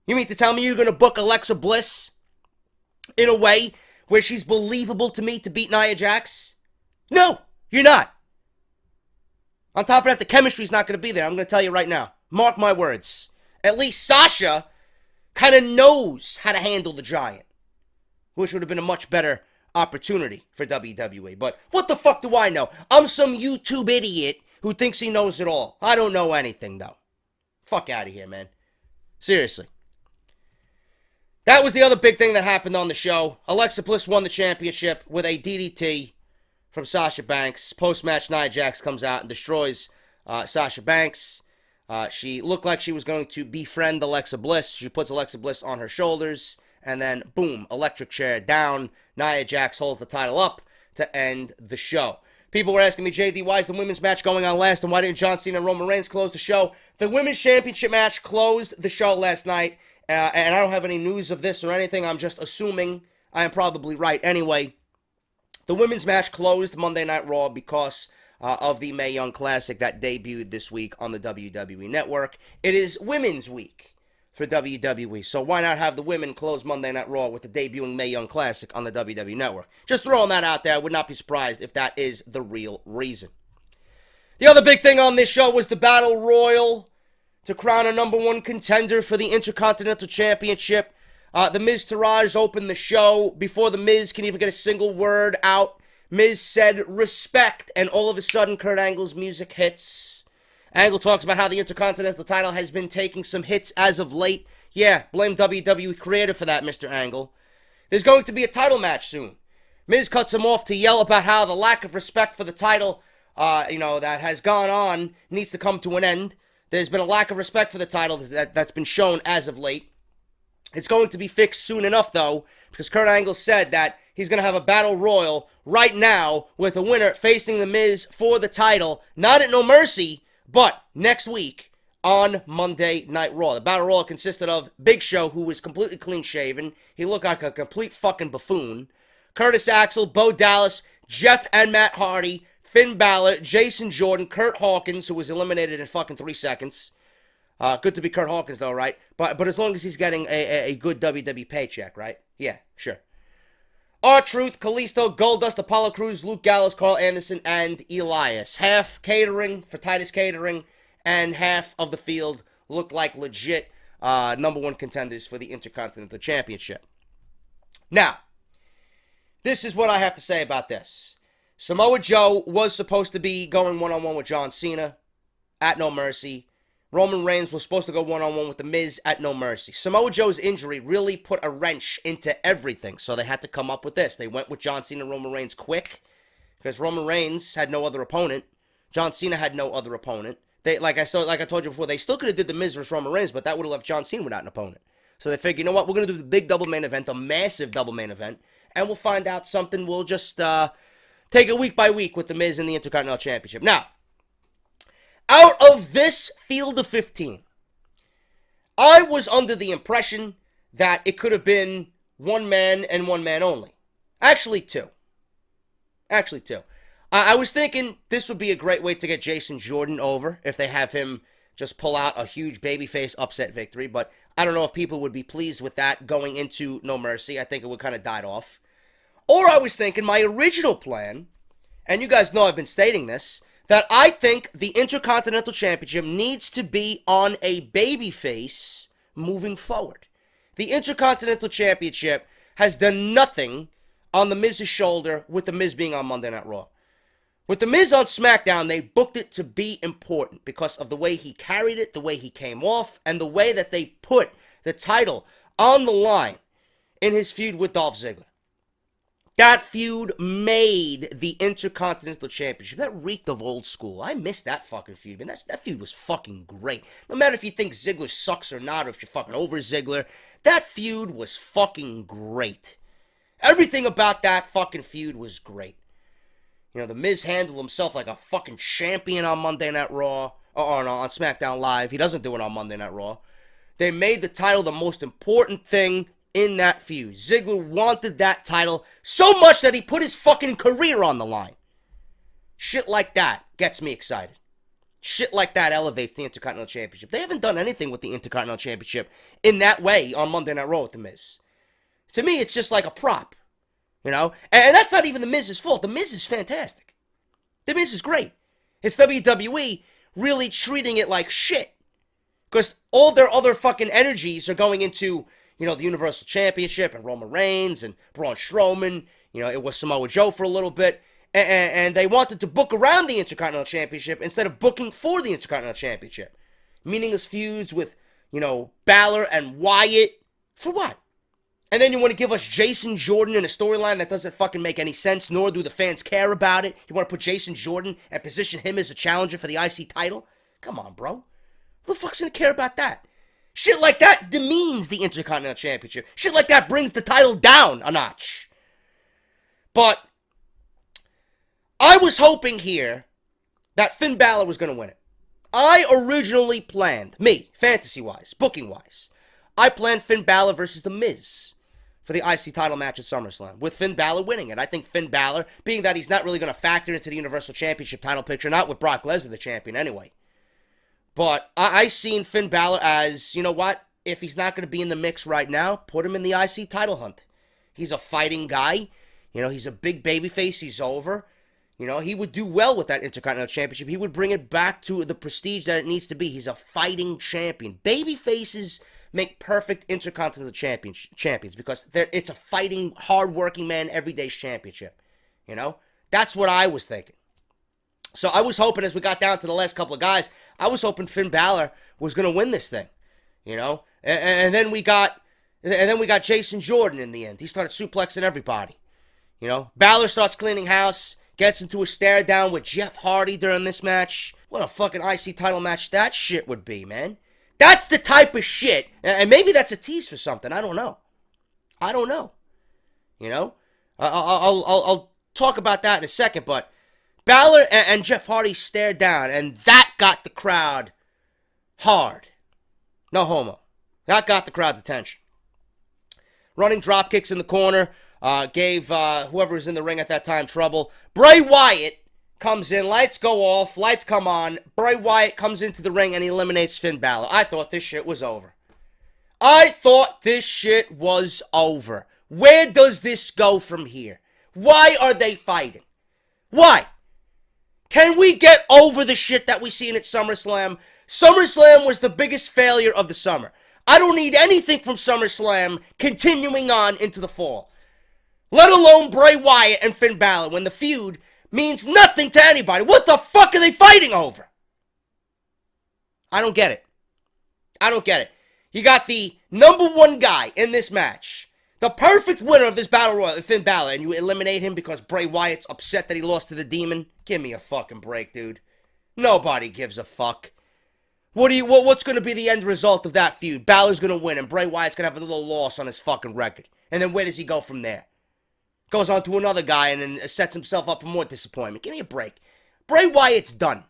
You mean to tell me you're going to book Alexa Bliss in a way where she's believable to me to beat Nia Jax? No, you're not. On top of that, the chemistry's not going to be there. I'm going to tell you right now. Mark my words. At least Sasha kind of knows how to handle the Giant, which would have been a much better opportunity for WWE. But what the fuck do I know? I'm some YouTube idiot who thinks he knows it all. I don't know anything, though. Fuck out of here, man. Seriously. That was the other big thing that happened on the show. Alexa Bliss won the championship with a DDT from Sasha Banks. Post-match, Nia Jax comes out and destroys Sasha Banks. She looked like she was going to befriend Alexa Bliss. She puts Alexa Bliss on her shoulders. And then, boom, electric chair down. Nia Jax holds the title up to end the show. People were asking me, JD, why is the women's match going on last? And why didn't John Cena and Roman Reigns close the show? The women's championship match closed the show last night. And I don't have any news of this or anything. I'm just assuming I am probably right. Anyway, the women's match closed Monday Night Raw because of the Mae Young Classic that debuted this week on the WWE Network. It is Women's Week for WWE, so why not have the women close Monday Night Raw with the debuting Mae Young Classic on the WWE Network? Just throwing that out there. I would not be surprised if that is the real reason. The other big thing on this show was the Battle Royal to crown a number one contender for the Intercontinental Championship. The Miz Taraj opened the show. Before the Miz can even get a single word out, Miz said respect, and all of a sudden Kurt Angle's music hits. Angle talks about how the Intercontinental title has been taking some hits as of late. Yeah, blame WWE Creative for that, Mr. Angle. There's going to be a title match soon. Miz cuts him off to yell about how the lack of respect for the title, that has gone on needs to come to an end. There's been a lack of respect for the title that's been shown as of late. It's going to be fixed soon enough, though, because Kurt Angle said that he's going to have a battle royal right now with the winner facing The Miz for the title, not at No Mercy, but next week on Monday Night Raw. The battle royal consisted of Big Show, who was completely clean-shaven. He looked like a complete fucking buffoon. Curtis Axel, Bo Dallas, Jeff and Matt Hardy, Finn Balor, Jason Jordan, Kurt Hawkins, who was eliminated in fucking 3 seconds. Good to be Kurt Hawkins, though, right? But as long as he's getting a good WWE paycheck, right? Yeah, sure. R-Truth, Kalisto, Goldust, Apollo Crews, Luke Gallows, Carl Anderson, and Elias. Half catering for Titus Catering, and half of the field looked like legit number one contenders for the Intercontinental Championship. Now, this is what I have to say about this. Samoa Joe was supposed to be going one-on-one with John Cena at No Mercy. Roman Reigns was supposed to go one-on-one with The Miz at No Mercy. Samoa Joe's injury really put a wrench into everything, so they had to come up with this. They went with John Cena and Roman Reigns quick, because Roman Reigns had no other opponent. John Cena had no other opponent. Like I told you before, they still could have did The Miz versus Roman Reigns, but that would have left John Cena without an opponent. So they figured, you know what, we're going to do the big double main event, the massive double main event, and we'll find out something. We'll just take it week by week with The Miz and the Intercontinental Championship. Now, out of this field of 15, I was under the impression that it could have been one man and one man only. Actually, two. I was thinking this would be a great way to get Jason Jordan over if they have him just pull out a huge babyface upset victory, but I don't know if people would be pleased with that going into No Mercy. I think it would kind of die off. Or I was thinking my original plan, and you guys know I've been stating this, that I think the Intercontinental Championship needs to be on a babyface moving forward. The Intercontinental Championship has done nothing on The Miz's shoulder with The Miz being on Monday Night Raw. With The Miz on SmackDown, they booked it to be important because of the way he carried it, the way he came off, and the way that they put the title on the line in his feud with Dolph Ziggler. That feud made the Intercontinental Championship. That reeked of old school. I missed that fucking feud, man. That feud was fucking great. No matter if you think Ziggler sucks or not, or if you're fucking over Ziggler, that feud was fucking great. Everything about that fucking feud was great. You know, The Miz handled himself like a fucking champion on Monday Night Raw, or on SmackDown Live. He doesn't do it on Monday Night Raw. They made the title the most important thing in that feud. Ziggler wanted that title so much that he put his fucking career on the line. Shit like that gets me excited. Shit like that elevates the Intercontinental Championship. They haven't done anything with the Intercontinental Championship in that way on Monday Night Raw with The Miz. To me, it's just like a prop. You know? And that's not even The Miz's fault. The Miz is fantastic. The Miz is great. It's WWE really treating it like shit. Because all their other fucking energies are going into, you know, the Universal Championship and Roman Reigns and Braun Strowman. You know, it was Samoa Joe for a little bit. And they wanted to book around the Intercontinental Championship instead of booking for the Intercontinental Championship. Meaningless feuds with, you know, Balor and Wyatt. For what? And then you want to give us Jason Jordan in a storyline that doesn't fucking make any sense, nor do the fans care about it. You want to put Jason Jordan and position him as a challenger for the IC title? Come on, bro. Who the fuck's gonna care about that? Shit like that demeans the Intercontinental Championship. Shit like that brings the title down a notch. But I was hoping here that Finn Balor was going to win it. I originally planned, me, fantasy-wise, booking-wise, I planned Finn Balor versus The Miz for the IC title match at SummerSlam, with Finn Balor winning it. I think Finn Balor, being that he's not really going to factor into the Universal Championship title picture, not with Brock Lesnar, the champion, anyway. But I seen Finn Balor as, you know what, if he's not going to be in the mix right now, put him in the IC title hunt. He's a fighting guy. You know, he's a big babyface. He's over. You know, he would do well with that Intercontinental Championship. He would bring it back to the prestige that it needs to be. He's a fighting champion. Babyfaces make perfect Intercontinental champions because it's a fighting, hard-working man, everyday championship. You know? That's what I was thinking. So I was hoping, as we got down to the last couple of guys, I was hoping Finn Balor was going to win this thing. You know? And then we got Jason Jordan in the end. He started suplexing everybody. You know? Balor starts cleaning house. Gets into a stare down with Jeff Hardy during this match. What a fucking IC title match that shit would be, man. That's the type of shit. And maybe that's a tease for something. I don't know. You know? I'll talk about that in a second, but Balor and Jeff Hardy stared down, and that got the crowd hard. No homo. That got the crowd's attention. Running drop kicks in the corner. Gave whoever was in the ring at that time trouble. Bray Wyatt comes in, lights go off, lights come on. Bray Wyatt comes into the ring and he eliminates Finn Balor. I thought this shit was over. Where does this go from here? Why are they fighting? Why? Can we get over the shit that we seen at SummerSlam? SummerSlam was the biggest failure of the summer. I don't need anything from SummerSlam continuing on into the fall. Let alone Bray Wyatt and Finn Balor when the feud means nothing to anybody. What the fuck are they fighting over? I don't get it. You got the number one guy in this match, the perfect winner of this battle royal, Finn Balor, and you eliminate him because Bray Wyatt's upset that he lost to the Demon? Give me a fucking break, dude. Nobody gives a fuck. What's going to be the end result of that feud? Balor's going to win and Bray Wyatt's going to have a little loss on his fucking record. And then where does he go from there? Goes on to another guy and then sets himself up for more disappointment. Give me a break. Bray Wyatt's done.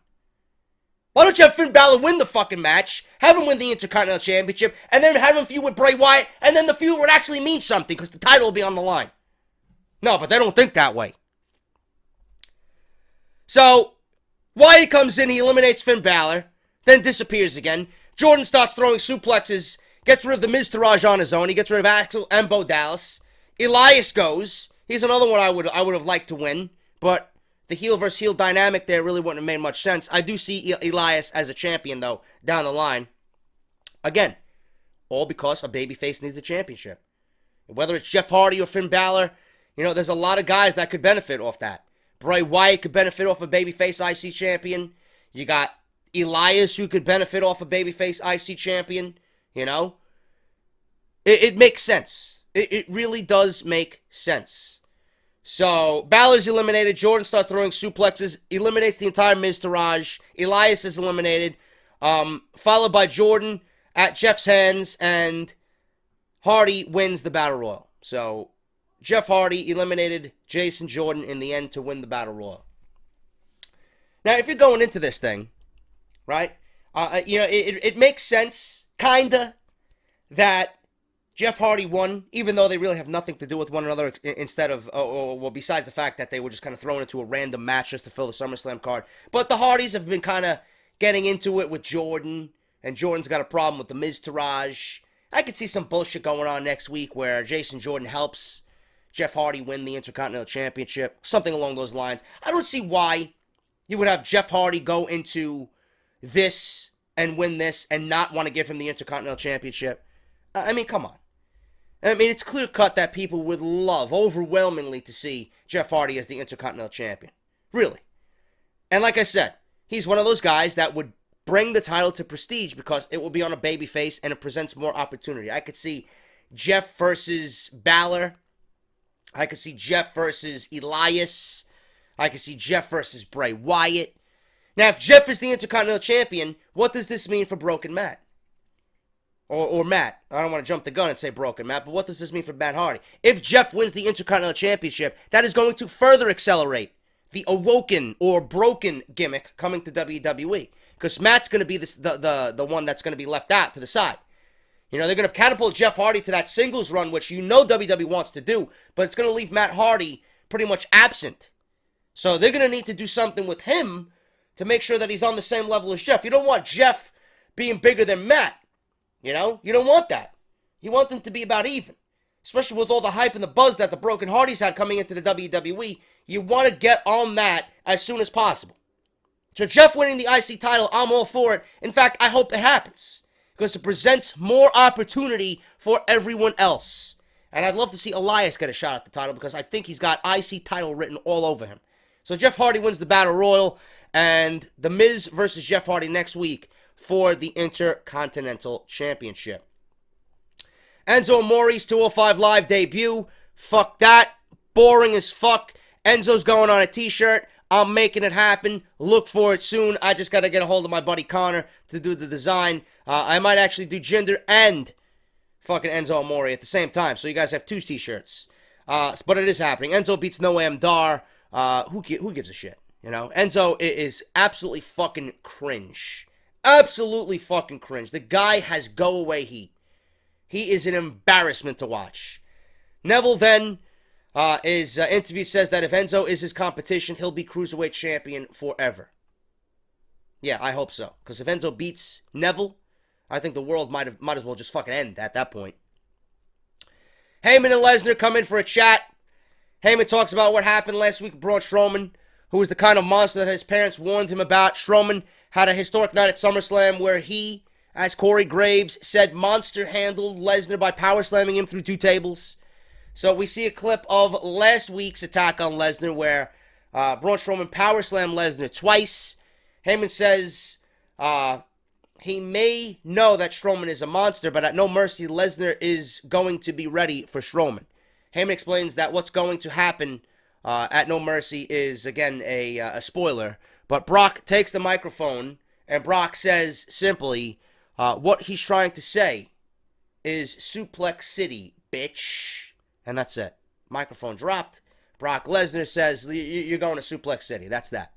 Why don't you have Finn Balor win the fucking match, have him win the Intercontinental Championship, and then have him feud with Bray Wyatt, and then the feud would actually mean something because the title will be on the line. No, but they don't think that way. So, Wyatt comes in, he eliminates Finn Balor, then disappears again. Jordan starts throwing suplexes, gets rid of the Miztourage on his own, he gets rid of Axel and Bo Dallas. Elias goes. He's another one I would have liked to win, but the heel versus heel dynamic there really wouldn't have made much sense. I do see Elias as a champion, though, down the line. Again, all because a babyface needs the championship. Whether it's Jeff Hardy or Finn Balor, you know, there's a lot of guys that could benefit off that. Bray Wyatt could benefit off a babyface IC champion. You got Elias who could benefit off a babyface IC champion, you know. It makes sense. It really does make sense. So, Balor's eliminated. Jordan starts throwing suplexes. Eliminates the entire Miztourage. Elias is eliminated. Followed by Jordan at Jeff's hands. And Hardy wins the Battle Royal. So, Jeff Hardy eliminated Jason Jordan in the end to win the Battle Royal. Now, if you're going into this thing, right, it makes sense, kinda, that Jeff Hardy won, even though they really have nothing to do with one another instead of, besides the fact that they were just kind of thrown into a random match just to fill the SummerSlam card. But the Hardys have been kind of getting into it with Jordan, and Jordan's got a problem with the Miztourage. I could see some bullshit going on next week where Jason Jordan helps Jeff Hardy win the Intercontinental Championship, something along those lines. I don't see why you would have Jeff Hardy go into this and win this and not want to give him the Intercontinental Championship. I mean, come on. I mean, it's clear cut that people would love overwhelmingly to see Jeff Hardy as the Intercontinental Champion. Really. And like I said, he's one of those guys that would bring the title to prestige because it will be on a babyface and it presents more opportunity. I could see Jeff versus Balor. I could see Jeff versus Elias. I could see Jeff versus Bray Wyatt. Now, if Jeff is the Intercontinental Champion, what does this mean for Broken Matt? Or Matt. I don't want to jump the gun and say Broken Matt, but what does this mean for Matt Hardy? If Jeff wins the Intercontinental Championship, that is going to further accelerate the awoken or broken gimmick coming to WWE. Because Matt's going to be the one that's going to be left out to the side. You know, they're going to catapult Jeff Hardy to that singles run, which you know WWE wants to do, but it's going to leave Matt Hardy pretty much absent. So they're going to need to do something with him to make sure that he's on the same level as Jeff. You don't want Jeff being bigger than Matt. You know? You don't want that. You want them to be about even. Especially with all the hype and the buzz that the Broken Hardys had coming into the WWE. You want to get on that as soon as possible. So Jeff winning the IC title, I'm all for it. In fact, I hope it happens. Because it presents more opportunity for everyone else. And I'd love to see Elias get a shot at the title because I think he's got IC title written all over him. So Jeff Hardy wins the Battle Royal, and The Miz versus Jeff Hardy next week for the Intercontinental Championship. Enzo Amore's 205 Live debut. Fuck that. Boring as fuck. Enzo's going on a t-shirt. I'm making it happen. Look for it soon. I just got to get a hold of my buddy Connor to do the design. I might actually do Jinder and fucking Enzo Amore at the same time. So you guys have two t-shirts. But it is happening. Enzo beats Noam Dar. Who gives a shit? You know? Enzo is absolutely fucking cringe. Absolutely fucking cringe. The guy has go-away heat. He is an embarrassment to watch. Neville then, his interview says that if Enzo is his competition, he'll be Cruiserweight Champion forever. Yeah, I hope so. Because if Enzo beats Neville, I think the world might as well just fucking end at that point. Heyman and Lesnar come in for a chat. Heyman talks about what happened last week with Braun Strowman, who was the kind of monster that his parents warned him about. Strowman had a historic night at SummerSlam where he, as Corey Graves said, monster handled Lesnar by power slamming him through two tables. So we see a clip of last week's attack on Lesnar where Braun Strowman power slammed Lesnar twice. Heyman says he may know that Strowman is a monster, but at No Mercy, Lesnar is going to be ready for Strowman. Heyman explains that what's going to happen at No Mercy is, again, a spoiler. But Brock takes the microphone, and Brock says simply, what he's trying to say is Suplex City, bitch. And that's it. Microphone dropped. Brock Lesnar says, you're going to Suplex City. That's that.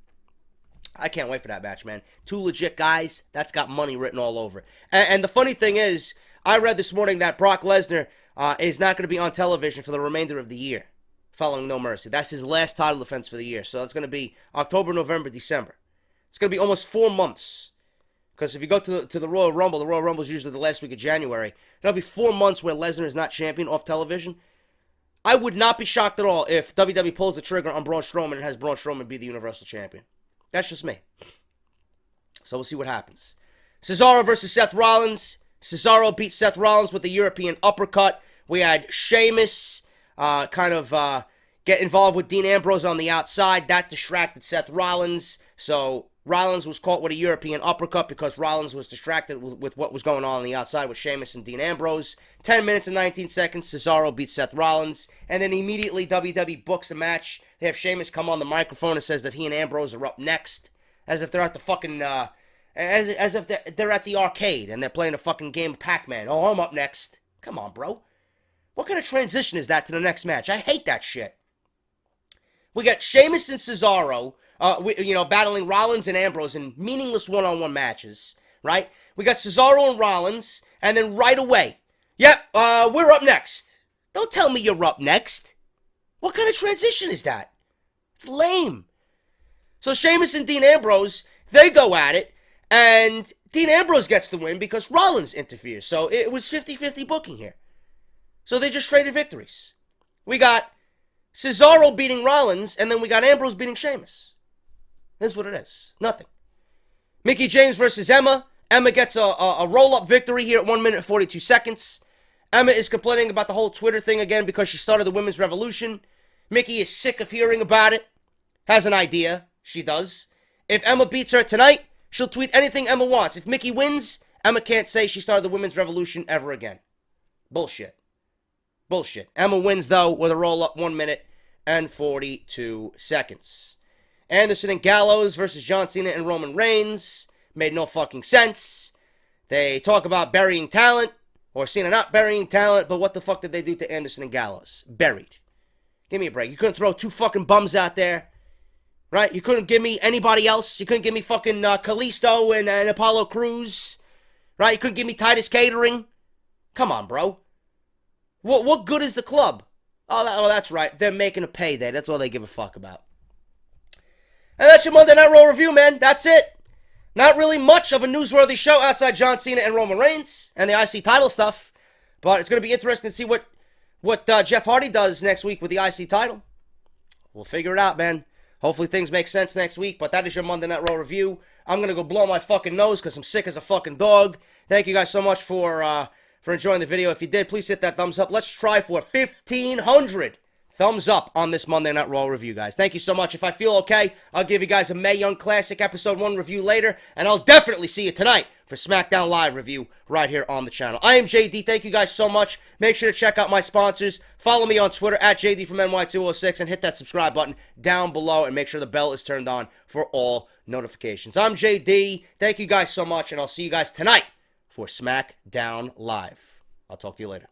I can't wait for that match, man. Two legit guys, that's got money written all over it. And the funny thing is, I read this morning that Brock Lesnar is not going to be on television for the remainder of the year following No Mercy. That's his last title defense for the year. So that's going to be October, November, December. It's going to be almost 4 months. Because if you go to the Royal Rumble is usually the last week of January. It'll be 4 months where Lesnar is not champion off television. I would not be shocked at all if WWE pulls the trigger on Braun Strowman and has Braun Strowman be the Universal Champion. That's just me. So we'll see what happens. Cesaro versus Seth Rollins. Cesaro beat Seth Rollins with a European uppercut. We had Sheamus get involved with Dean Ambrose on the outside. That distracted Seth Rollins. So Rollins was caught with a European uppercut because Rollins was distracted with what was going on the outside with Sheamus and Dean Ambrose. 10 minutes and 19 seconds, Cesaro beats Seth Rollins. And then immediately WWE books a match. They have Sheamus come on the microphone and says that he and Ambrose are up next. As if they're at the fucking, as if they're at the arcade and they're playing a fucking game of Pac-Man. Oh, I'm up next. Come on, bro. What kind of transition is that to the next match? I hate that shit. We got Sheamus and Cesaro, battling Rollins and Ambrose in meaningless one-on-one matches, right? We got Cesaro and Rollins, and then right away, yep, we're up next. Don't tell me you're up next. What kind of transition is that? It's lame. So Sheamus and Dean Ambrose, they go at it, and Dean Ambrose gets the win because Rollins interferes. So it was 50-50 booking here. So they just traded victories. We got Cesaro beating Rollins, and then we got Ambrose beating Sheamus. That's what it is. Nothing. Mickie James versus Emma. Emma gets a roll-up victory here at 1 minute and 42 seconds. Emma is complaining about the whole Twitter thing again because she started the women's revolution. Mickie is sick of hearing about it. Has an idea. She does. If Emma beats her tonight, she'll tweet anything Emma wants. If Mickie wins, Emma can't say she started the women's revolution ever again. Bullshit. Bullshit. Emma wins, though, with a roll-up 1 minute and 42 seconds. Anderson and Gallows versus John Cena and Roman Reigns. Made no fucking sense. They talk about burying talent, or Cena not burying talent, but what the fuck did they do to Anderson and Gallows? Buried. Give me a break. You couldn't throw two fucking bums out there, right? You couldn't give me anybody else. You couldn't give me fucking Kalisto and Apollo Crews, right? You couldn't give me Titus Catering. Come on, bro. What good is the club? Oh, that's right. They're making a payday. That's all they give a fuck about. And that's your Monday Night Raw review, man. That's it. Not really much of a newsworthy show outside John Cena and Roman Reigns and the IC title stuff. But it's going to be interesting to see what Jeff Hardy does next week with the IC title. We'll figure it out, man. Hopefully things make sense next week. But that is your Monday Night Raw review. I'm going to go blow my fucking nose because I'm sick as a fucking dog. Thank you guys so much for enjoying the video. If you did, please hit that thumbs up. Let's try for 1,500 thumbs up on this Monday Night Raw review, guys. Thank you so much. If I feel okay, I'll give you guys a Mae Young Classic Episode 1 review later, and I'll definitely see you tonight for SmackDown Live review right here on the channel. I am JD. Thank you guys so much. Make sure to check out my sponsors. Follow me on Twitter at JD from NY206 and hit that subscribe button down below and make sure the bell is turned on for all notifications. I'm JD. Thank you guys so much, and I'll see you guys tonight for SmackDown Live. I'll talk to you later.